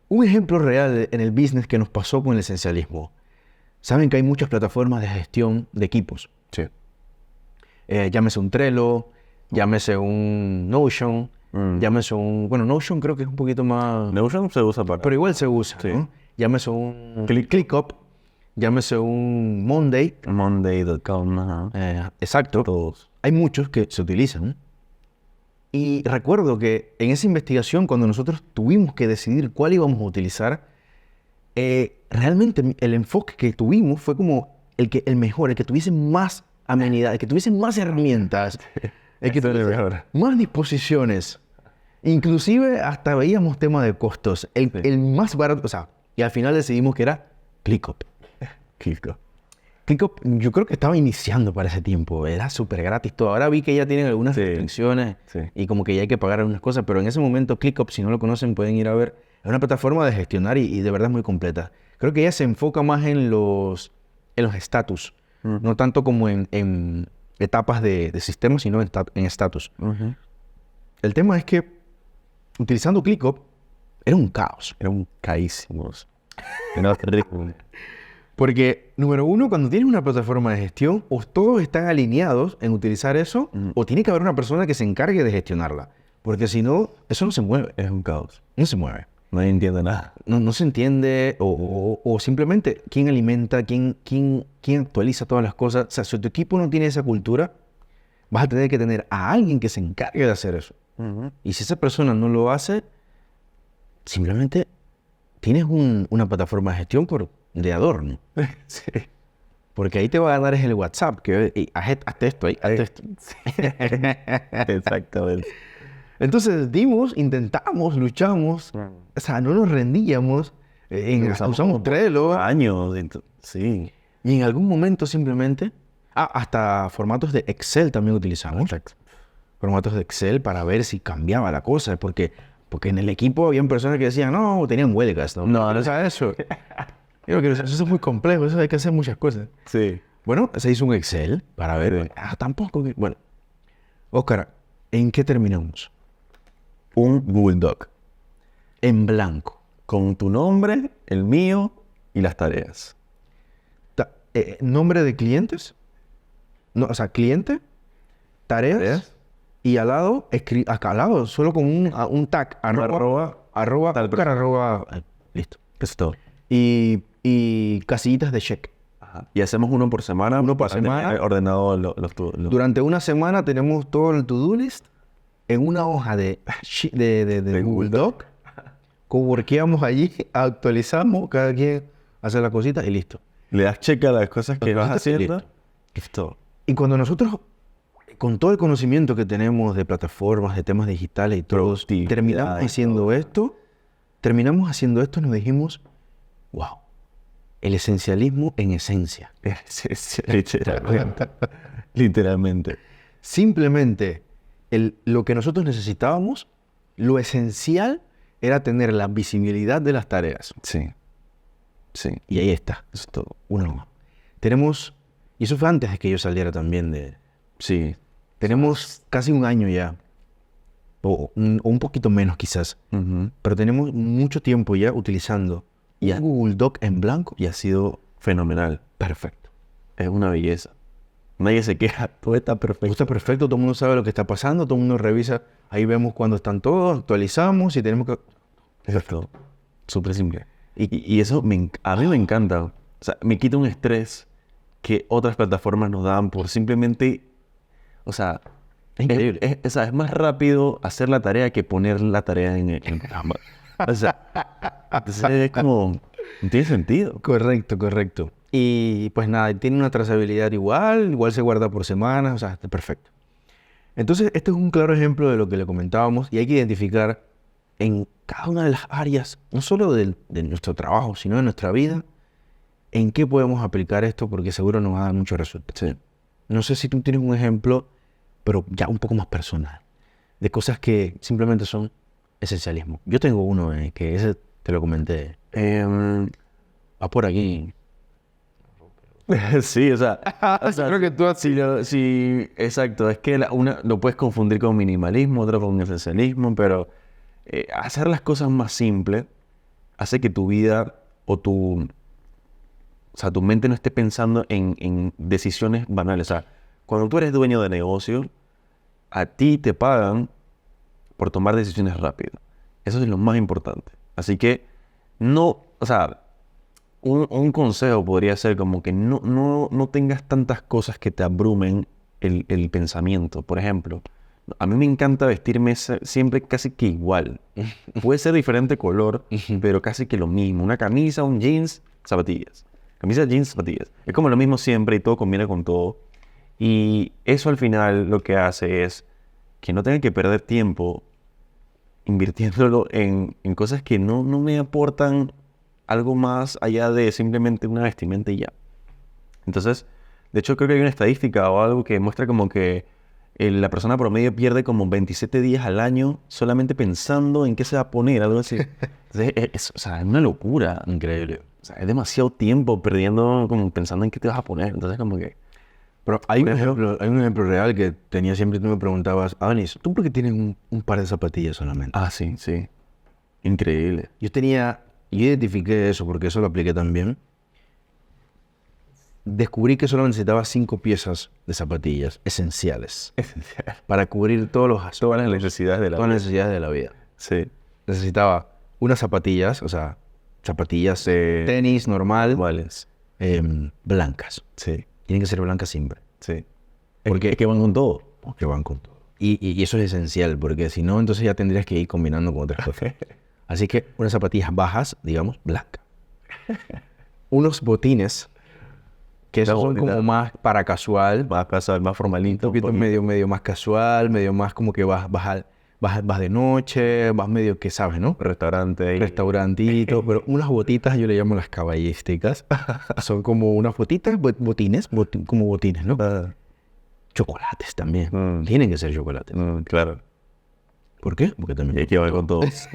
un ejemplo real en el business que nos pasó con el esencialismo. Saben que hay muchas plataformas de gestión de equipos. Sí. Llámese un Trello, llámese un Notion, llámese un... Bueno, Notion creo que es un poquito más... Notion se usa para... Pero igual se usa, Sí. ¿no? Llámese un ClickUp, llámese un Monday. Monday.com, ajá. Exacto. Todos. Hay muchos que se utilizan. Y recuerdo que en esa investigación, cuando nosotros tuvimos que decidir cuál íbamos a utilizar, realmente el enfoque que tuvimos fue como el mejor, el que tuviese más amenidad, el que tuviese más herramientas, el que tuviese mejor. más disposiciones. Inclusive hasta veíamos temas de costos. El más barato, o sea, y al final decidimos que era ClickUp. ClickUp, yo creo que estaba iniciando para ese tiempo, era súper gratis todo. Ahora vi que ya tienen algunas restricciones y como que ya hay que pagar algunas cosas, pero en ese momento ClickUp, si no lo conocen, pueden ir a ver. Es una plataforma de gestionar y de verdad es muy completa. Creo que ella se enfoca más en los estatus, no tanto como en etapas de sistemas, sino en estatus. El tema es que utilizando ClickUp era un caos. Era un caísimos. Era terrible. Porque, número uno, cuando tienes una plataforma de gestión, o todos están alineados en utilizar eso, o tiene que haber una persona que se encargue de gestionarla. Porque si no, eso no se mueve. Es un caos. No se mueve. Nadie entiende nada. No se entiende, o simplemente quién alimenta, quién actualiza todas las cosas. O sea, si tu equipo no tiene esa cultura, vas a tener que tener a alguien que se encargue de hacer eso. Y si esa persona no lo hace, simplemente tienes una plataforma de gestión de adorno. Sí. Porque ahí te va a dar es el WhatsApp, que hazte esto ahí, hazte esto. Exactamente. Entonces intentamos, luchamos, o sea, no nos rendíamos, usamos Trello. Años, sí. Y en algún momento simplemente, hasta formatos de Excel también utilizamos. Formatos de Excel para ver si cambiaba la cosa, porque en el equipo habían personas que decían, no, tenían huelgas. No sabes eso. Eso es muy complejo, eso hay que hacer muchas cosas. Sí. Bueno, se hizo un Excel para ver. Tampoco. Bueno, Óscar, ¿en qué terminamos? Un Google Doc. En blanco. Con tu nombre, el mío y las tareas. Nombre de clientes. No, o sea, cliente, tareas. Y al lado, acá al lado, solo con un tag. Listo. Eso es todo. Y casillitas de check. Ajá. Y hacemos uno por semana. Uno por semana. Ordenado los... Durante una semana tenemos todo el to-do list en una hoja de Google Doc. Coworkeamos allí, actualizamos, cada quien hace la cosita y listo. Le das check a las cosas que vas haciendo. Listo. Y cuando nosotros, con todo el conocimiento que tenemos de plataformas, de temas digitales y todo, terminamos haciendo esto, nos dijimos, wow, el esencialismo en esencia. Literalmente. Simplemente lo que nosotros necesitábamos, lo esencial era tener la visibilidad de las tareas. Sí. Y ahí está. Eso es todo. Tenemos, y eso fue antes de que yo saliera también de... Sí. Tenemos casi un año ya, o un poquito menos quizás, pero tenemos mucho tiempo ya utilizando un Google Doc en blanco. Y ha sido fenomenal. Perfecto. Es una belleza. Nadie se queja. Todo está perfecto. Todo está perfecto, todo el mundo sabe lo que está pasando, todo el mundo revisa. Ahí vemos cuando están todos, actualizamos y tenemos que... Exacto. Súper simple. Y eso a mí me encanta. O sea, me quita un estrés que otras plataformas nos dan por simplemente... O sea, es increíble. Es más rápido hacer la tarea que poner la tarea en programa. O sea, entonces es como... No tiene sentido. Correcto. Y pues nada, tiene una trazabilidad igual se guarda por semanas, o sea, está perfecto. Entonces, este es un claro ejemplo de lo que le comentábamos y hay que identificar en cada una de las áreas, no solo de nuestro trabajo, sino de nuestra vida, en qué podemos aplicar esto porque seguro nos va a dar muchos resultados. Sí. No sé si tú tienes un ejemplo, pero ya un poco más personal, de cosas que simplemente son esencialismo. Yo tengo uno que ese te lo comenté. Va por aquí. Sí, o sea, creo que tú sí, exacto. Es que una lo puedes confundir con minimalismo, otra con esencialismo, pero hacer las cosas más simples hace que tu vida o tu mente no esté pensando en decisiones banales. O sea, cuando tú eres dueño de negocio, a ti te pagan por tomar decisiones rápidas. Eso es lo más importante. Así que un consejo podría ser como que no tengas tantas cosas que te abrumen el pensamiento. Por ejemplo, A mí me encanta vestirme siempre casi que igual. Puede ser diferente color, pero casi que lo mismo. Una camisa, un jeans, zapatillas. Camisa, jeans, zapatillas. Es como lo mismo siempre y todo combina con todo. Y eso al final lo que hace es que no tenga que perder tiempo invirtiéndolo en cosas que no me aportan algo más allá de simplemente una vestimenta y ya. Entonces, de hecho creo que hay una estadística o algo que muestra como que la persona promedio pierde como 27 días al año solamente pensando en qué se va a poner, algo así. Entonces, o sea, es una locura. Increíble. O sea, es demasiado tiempo perdiendo como pensando en qué te vas a poner. Entonces, como que... Pero hay un ejemplo real que tenía siempre, tú me preguntabas, Avanis, ¿tú por qué tienes un par de zapatillas solamente? Ah, sí, sí. Increíble. Yo identifiqué eso porque eso lo apliqué también. Descubrí que solo necesitaba 5 piezas de zapatillas esenciales para cubrir todas las necesidades de la todas las vida. necesidades de la vida. Sí. Necesitaba unas zapatillas, o sea, zapatillas tenis normal, Iguales. blancas. Sí, Tienen que ser blancas siempre. sí. Porque Es que van con todo. porque van con todo. Y eso es esencial, porque si no, entonces ya tendrías que ir combinando con otras cosas. Así que unas zapatillas bajas, digamos, blancas. Unos botines, que esos son como más para casual. Más casual, más formalito. Un poquito medio más casual, medio más como que vas de noche, vas medio que sabes, ¿no? Restaurante ahí. Restaurantito, pero unas botitas, yo le llamo las caballísticas. Son como unas botitas, como botines, ¿no? Chocolates también. Tienen que ser chocolates. Claro. ¿Por qué? Porque Y también. hay que van con todos.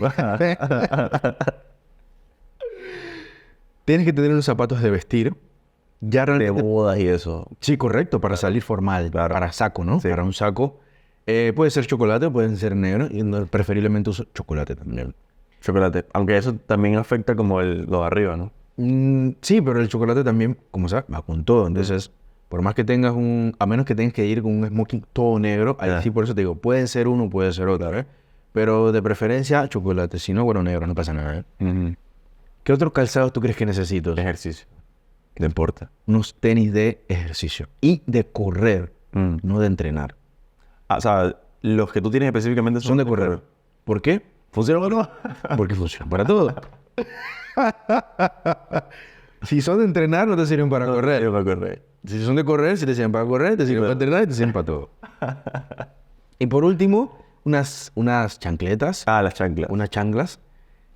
Tienes que tener unos zapatos de vestir. Ya De realmente. bodas y eso. Sí, correcto, para salir formal, Claro. para saco, ¿no? Sí. Para un saco. Puede ser chocolate, pueden ser negro, y preferiblemente uso chocolate también. Chocolate. Aunque eso también afecta como lo de arriba, ¿no? Sí, pero el chocolate también, como sabes, va con todo. Entonces, por más que tengas a menos que tengas que ir con un smoking todo negro, ahí Ya. sí, por eso te digo, pueden ser uno, puede ser otro, ¿eh? Pero de preferencia, chocolate. Si no, bueno, negro, no pasa nada, ¿eh? ¿Qué otros calzados tú crees que necesito? Ejercicio. Deporte. Unos tenis de ejercicio y de correr, no de entrenar. Ah, o sea, los que tú tienes específicamente Son de correr. ¿Por qué? ¿Funcionan o no? Porque funcionan para todo. Si son de entrenar, no te sirven para correr. Yo para correr. Si son de correr, si te sirven para correr, te sirven para entrenar y te sirven para todo. Y por último, unas chancletas, Ah, las chanclas. unas chanclas,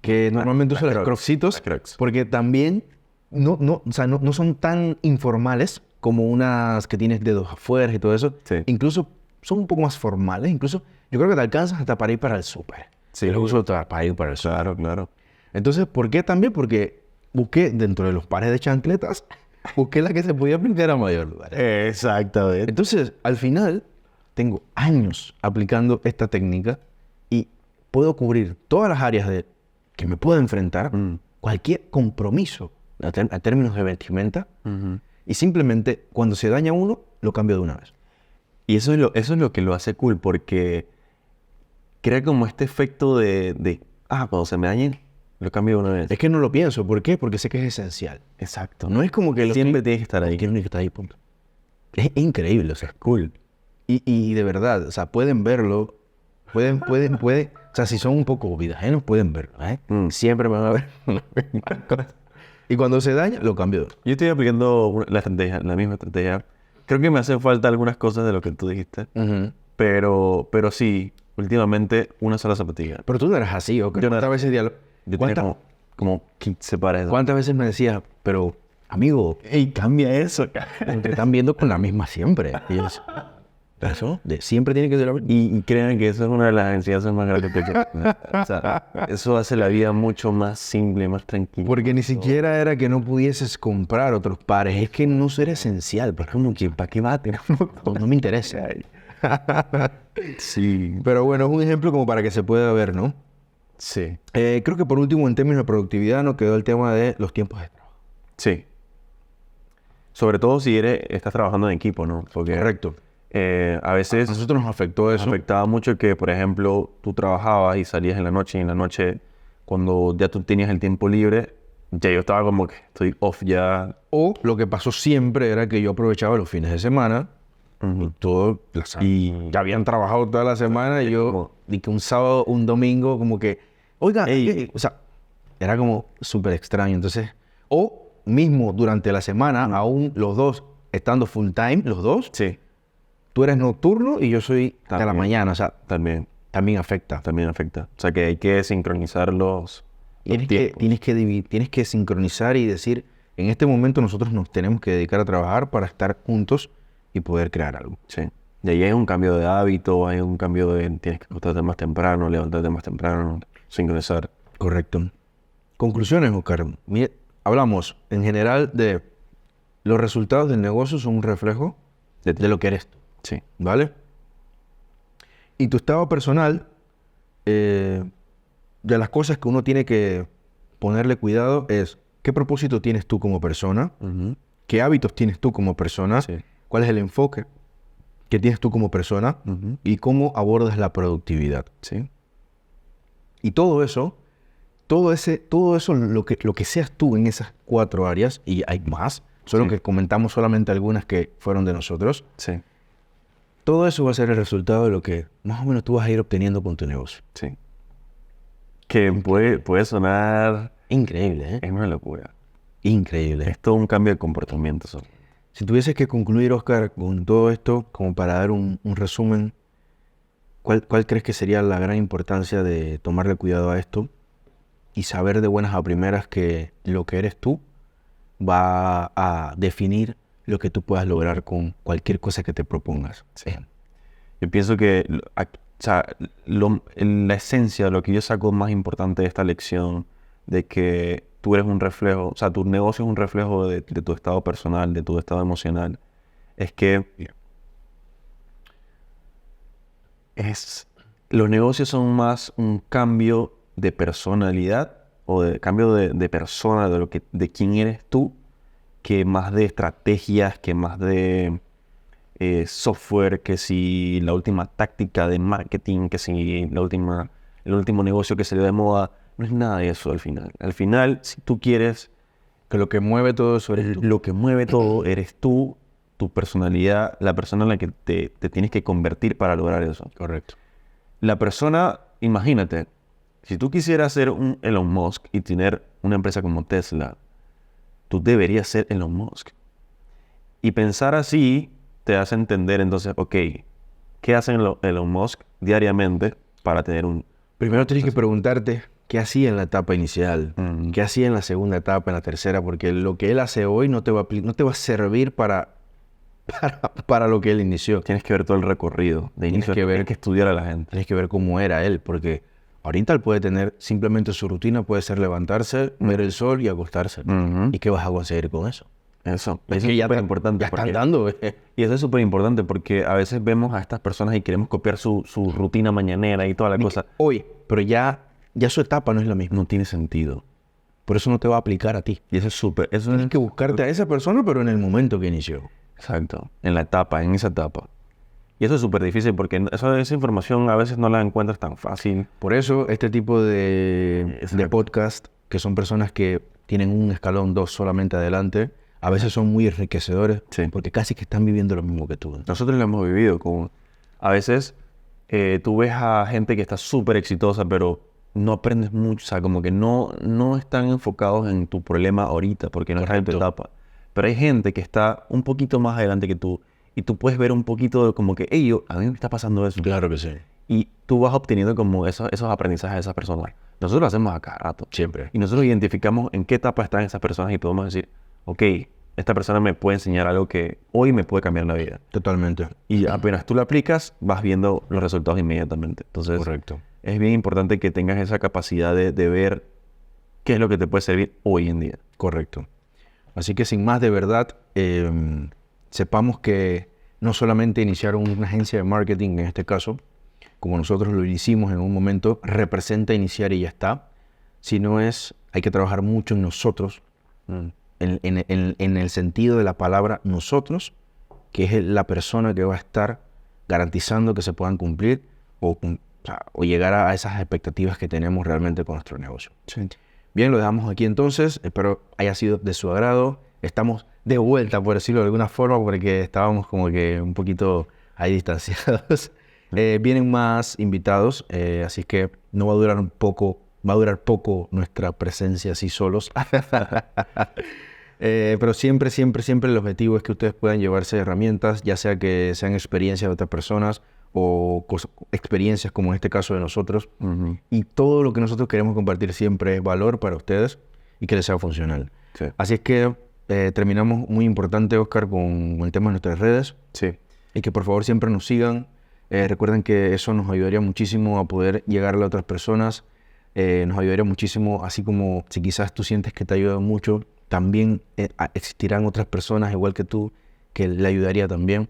que normalmente uso las Crocs. Crocsitos, Las Crocs. porque también o sea, no son tan informales como unas que tienes dedos afuera y todo eso. Sí. Incluso son un poco más formales. Incluso yo creo que te alcanzas hasta para ir para el súper. Sí. Yo los uso para ir para el súper. Claro, claro. Entonces, ¿por qué también? Porque busqué dentro de los pares de chancletas, busqué la que se podía aplicar a mayor lugar. Exactamente. Entonces, al final, tengo años aplicando esta técnica y puedo cubrir todas las áreas que me puedo enfrentar, cualquier compromiso a términos de vestimenta, y simplemente cuando se daña uno, lo cambio de una vez. Y eso es lo que lo hace cool, porque crea como este efecto cuando se me dañen, lo cambio de una vez. Es que no lo pienso. ¿Por qué? Porque sé que es esencial. Exacto. No es como que Siempre tienes que estar ahí. Tiene que estar ahí, punto. Es increíble, o sea, Cool. Y de verdad, o sea, pueden verlo, pueden, o sea, si son un poco vidajenos, pueden verlo, ¿eh? Siempre van a ver las mismas cosas. Y cuando se daña, lo cambio. Yo estoy aplicando la misma estrategia. Creo que me hacen falta algunas cosas de lo que tú dijiste. Pero sí, últimamente una sola zapatilla. Pero tú no eras así, ¿o qué? Yo no ¿Cuántas veces Yo tenía como 15 pares. ¿Cuántas veces me decías, pero, amigo, ¡Ey, cambia eso! te están viendo con la misma siempre? Y yo decía, ¿eso? Siempre tiene que ser la misma. Y crean que eso es una de las enseñanzas más grandes que o sea, eso hace la vida mucho más simple, más tranquila. Porque ni siquiera era que no pudieses comprar otros pares, es que no era esencial. ¿Para qué va a tener un montón? No me interesa. Sí. Pero bueno, es un ejemplo como para que se pueda ver, ¿no? Sí. Creo que por último, en términos de productividad, nos quedó el tema de los tiempos de trabajo. Sí. Sobre todo si estás trabajando en equipo, ¿no? Porque Correcto. a veces A nosotros nos afectó eso. afectaba mucho que, por ejemplo, tú trabajabas y salías en la noche, y en la noche, cuando ya tú tenías el tiempo libre, ya yo estaba como que estoy off ya. O lo que pasó siempre era que yo aprovechaba los fines de semana Ujú. Y todo, y ya habían trabajado toda la semana y yo, di que un sábado, un domingo, como que, oiga, o sea, era como súper extraño. Entonces, o mismo durante la semana, aún los dos estando full time, los dos, Sí, tú eres nocturno y yo soy de la También. mañana, o sea, también afecta. afecta. O sea que hay que sincronizar los tiempos. Tienes que sincronizar y decir, en este momento nosotros nos tenemos que dedicar a trabajar para estar juntos y poder crear algo. Sí. Y ahí hay un cambio de hábito, hay un cambio de tienes que acostarte más temprano, levantarte más temprano, sincronizar. Correcto. Conclusiones, Oscar. Mire, hablamos en general de los resultados del negocio son un reflejo de lo que eres tú, Sí. ¿vale? Y tu estado personal, de las cosas que uno tiene que ponerle cuidado es qué propósito tienes tú como persona, Ujú. qué hábitos tienes tú como persona, Sí. cuál es el enfoque que tienes tú como persona Ujú. y cómo abordas la productividad. Sí. Y todo eso, lo que seas tú en esas 4 áreas, y hay más, solo Sí. que comentamos solamente algunas que fueron de nosotros, Sí. todo eso va a ser el resultado de lo que más o menos tú vas a ir obteniendo con tu negocio. Sí. Que puede sonar... Increíble, ¿eh? Es una locura. Increíble. Es todo un cambio de comportamiento. Eso. Si tuvieses que concluir, Oscar, con todo esto, como para dar un resumen, ¿cuál crees que sería la gran importancia de tomarle cuidado a esto y saber de buenas a primeras que lo que eres tú va a definir lo que tú puedas lograr con cualquier cosa que te propongas? Sí. Yo pienso que o sea, la esencia, lo que yo saco más importante de esta lección, de que tú eres un reflejo, o sea, tu negocio es un reflejo de tu estado personal, de tu estado emocional, es que los negocios son más un cambio de personalidad o de cambio de persona, de quién eres tú, que más de estrategias, que más de software, que si la última táctica de marketing, que si el último negocio que salió de moda. No es nada de eso al final. Al final, si tú quieres, Que lo que mueve todo eso eres tú. lo que mueve todo eres tú, tu personalidad, la persona en la que te tienes que convertir para lograr eso. Correcto. La persona, imagínate, si tú quisieras ser un Elon Musk y tener una empresa como Tesla, tú deberías ser Elon Musk. Y pensar así te hace entender entonces, ok, ¿qué hacen Elon Musk diariamente para tener un... Primero tienes que preguntarte qué hacía en la etapa inicial, Mm. qué hacía en la segunda etapa, en la tercera, porque lo que él hace hoy no te va a servir para lo que él inició. Tienes que ver todo el recorrido de inicio. Tienes que estudiar a la gente. Tienes que ver cómo era él, porque ahorita él puede tener simplemente su rutina, puede ser levantarse, ver el sol y acostarse. Ujú. ¿Y qué vas a conseguir con eso? Eso Es es que súper importante. ya están dando. Y eso es súper importante porque a veces vemos a estas personas y queremos copiar su rutina mañanera y toda la cosa. Oye, pero ya su etapa no es la misma. No tiene sentido. Por eso no te va a aplicar a ti. Y eso es súper... Eso Tienes es que buscarte a esa persona, pero en el momento que inició. exacto. En esa etapa. Y eso es súper difícil porque esa información a veces no la encuentras tan fácil. Por eso, este tipo de Exacto. podcast, que son personas que tienen un escalón 2 solamente adelante, a veces son muy enriquecedores, Sí. porque casi que están viviendo lo mismo que tú. Nosotros lo hemos vivido. A veces tú ves a gente que está súper exitosa, pero no aprendes mucho. O sea, como que no están enfocados en tu problema ahorita, porque no estás en tu Correcto. etapa. Pero hay gente que está un poquito más adelante que tú. Y tú puedes ver un poquito de como que, hey, a mí me está pasando eso. Claro que sí. Y tú vas obteniendo como esos aprendizajes de esas personas. Nosotros lo hacemos a cada rato. Siempre. Y nosotros identificamos en qué etapa están esas personas y podemos decir, ok, esta persona me puede enseñar algo que hoy me puede cambiar la vida. Totalmente. Y apenas tú lo aplicas, vas viendo los resultados inmediatamente. Entonces, Correcto. es bien importante que tengas esa capacidad de ver qué es lo que te puede servir hoy en día. Correcto. Así que sin más, de verdad, sepamos que no solamente iniciar una agencia de marketing, en este caso, como nosotros lo hicimos en un momento, representa iniciar y ya está, sino hay que trabajar mucho en nosotros, en el sentido de la palabra nosotros, que es la persona que va a estar garantizando que se puedan cumplir o llegar a esas expectativas que tenemos realmente con nuestro negocio. Sí. Bien, lo dejamos aquí entonces. Espero haya sido de su agrado. Estamos de vuelta, por decirlo de alguna forma, porque estábamos como que un poquito ahí distanciados. Vienen más invitados, así que no va a durar va a durar poco nuestra presencia así solos. Pero siempre el objetivo es que ustedes puedan llevarse herramientas, ya sea que sean experiencias de otras personas o experiencias como en este caso de nosotros. Y todo lo que nosotros queremos compartir siempre es valor para ustedes y que les sea funcional. Sí. Así es que terminamos muy importante, Oscar, con el tema de nuestras redes. Sí. Y que por favor siempre nos sigan. Recuerden que eso nos ayudaría muchísimo a poder llegar a otras personas. Nos ayudaría muchísimo, así como si quizás tú sientes que te ayuda mucho, también existirán otras personas igual que tú que le ayudaría también.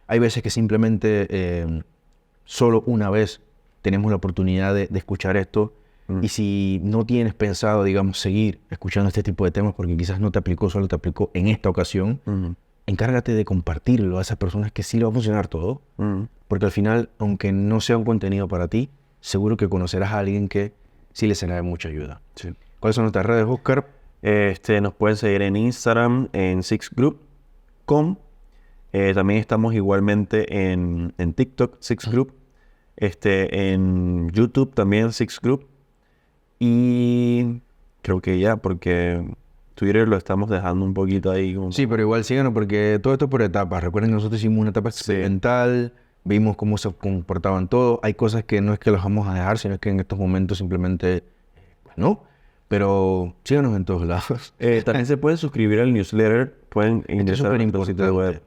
Hay veces que simplemente solo una vez tenemos la oportunidad de escuchar esto. Y si no tienes pensado, digamos, seguir escuchando este tipo de temas porque quizás no te aplicó, solo te aplicó en esta ocasión, encárgate de compartirlo a esas personas que sí le va a funcionar todo. Porque al final, aunque no sea un contenido para ti, seguro que conocerás a alguien que sí le será de mucha ayuda. Sí. ¿Cuáles son nuestras redes, Oscar? Nos pueden seguir en Instagram, en sixgroup.com. También estamos igualmente en TikTok, sixgroup. En YouTube también, sixgroup. Y creo que ya, porque Twitter lo estamos dejando un poquito ahí. Sí, pero igual síganos porque todo esto es por etapas. Recuerden que nosotros hicimos una etapa experimental, vimos cómo se comportaban todos. Hay cosas que no es que los vamos a dejar, sino es que en estos momentos simplemente, no. Pero síganos en todos lados. También se pueden suscribir al newsletter, pueden ingresar a nuestro sitio web.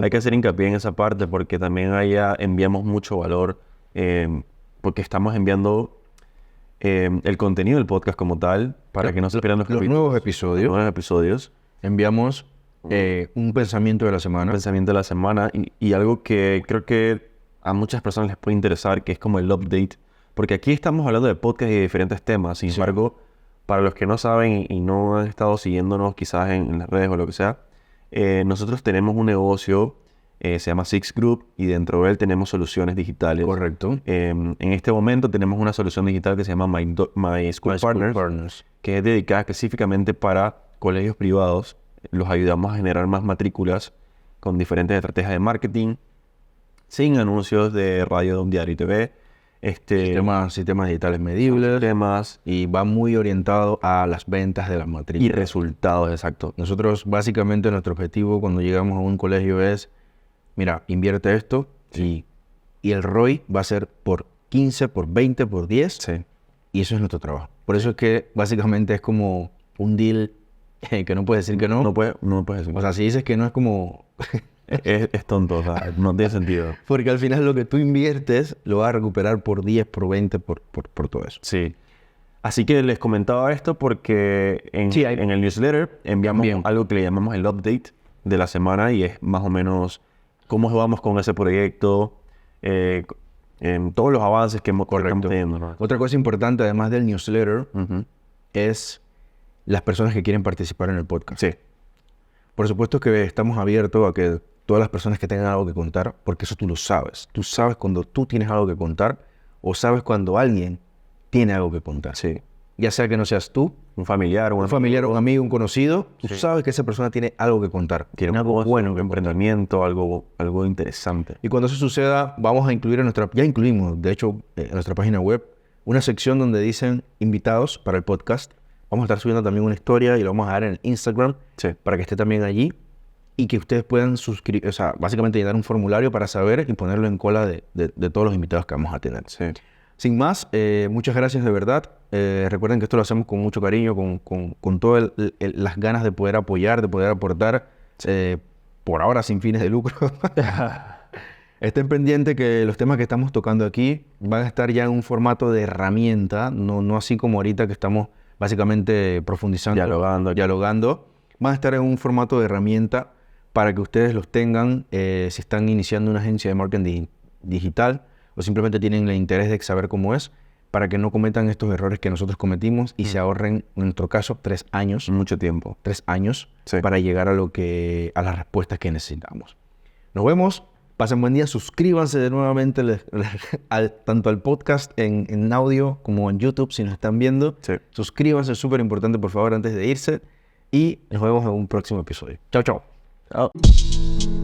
Hay que hacer hincapié en esa parte porque también allá enviamos mucho valor, porque estamos enviando el contenido del podcast como tal, para que no se pierdan los nuevos episodios. Enviamos un pensamiento de la semana. Un pensamiento de la semana y algo que creo que a muchas personas les puede interesar, que es como el update. Porque aquí estamos hablando de podcast y de diferentes temas. Sin embargo, para los que no saben y no han estado siguiéndonos quizás en las redes o lo que sea, nosotros tenemos un negocio, se llama Six Group, y dentro de él tenemos soluciones digitales. Correcto. En este momento tenemos una solución digital que se llama My School Partners, que es dedicada específicamente para colegios privados. Los ayudamos a generar más matrículas con diferentes estrategias de marketing, sin anuncios de radio, diario y TV. Sistemas digitales medibles. Y va muy orientado a las ventas de las matrículas. Y resultados, exacto. Nosotros, básicamente, nuestro objetivo cuando llegamos a un colegio es, mira, invierte esto y el ROI va a ser por 15, por 20, por 10. Sí. Y eso es nuestro trabajo. Por eso es que, básicamente, es como un deal que no puedes decir que no. No puedes decir. O sea, si dices que no es como... es tonto, o sea, no tiene sentido. Porque al final lo que tú inviertes lo vas a recuperar por 10, por 20, por todo eso. Sí. Así que les comentaba esto porque en el newsletter enviamos algo que le llamamos el update de la semana y es más o menos cómo vamos con ese proyecto, todos los avances que estamos teniendo, ¿no? Otra cosa importante, además del newsletter, es las personas que quieren participar en el podcast. Sí. Por supuesto que estamos abiertos a que todas las personas que tengan algo que contar, porque eso tú lo sabes. Tú sabes cuando tú tienes algo que contar o sabes cuando alguien tiene algo que contar. Sí. Ya sea que no seas tú, un familiar, un amigo, un conocido, tú sabes que esa persona tiene algo que contar. Tiene algo bueno, un emprendimiento, algo interesante. Y cuando eso suceda, vamos a incluir ya incluimos, de hecho, en nuestra página web, una sección donde dicen invitados para el podcast. Vamos a estar subiendo también una historia y lo vamos a dar en el Instagram para que esté también allí y que ustedes puedan suscribir, o sea, básicamente llenar un formulario para saber y ponerlo en cola de todos los invitados que vamos a tener. Sí. Sin más, muchas gracias de verdad. Recuerden que esto lo hacemos con mucho cariño, con todas las ganas de poder apoyar, de poder aportar, por ahora sin fines de lucro. Estén pendientes que los temas que estamos tocando aquí van a estar ya en un formato de herramienta, no así como ahorita que estamos básicamente profundizando, dialogando. Van a estar en un formato de herramienta para que ustedes los tengan si están iniciando una agencia de marketing digital o simplemente tienen el interés de saber cómo es, para que no cometan estos errores que nosotros cometimos y se ahorren, en nuestro caso, 3 años. Mucho tiempo. 3 años para llegar a las respuestas que necesitamos. Nos vemos. Pasen buen día. Suscríbanse nuevamente tanto al podcast en audio como en YouTube si nos están viendo. Sí. Suscríbanse, es súper importante, por favor, antes de irse. y nos vemos en un próximo episodio. Chao, chao. Chao.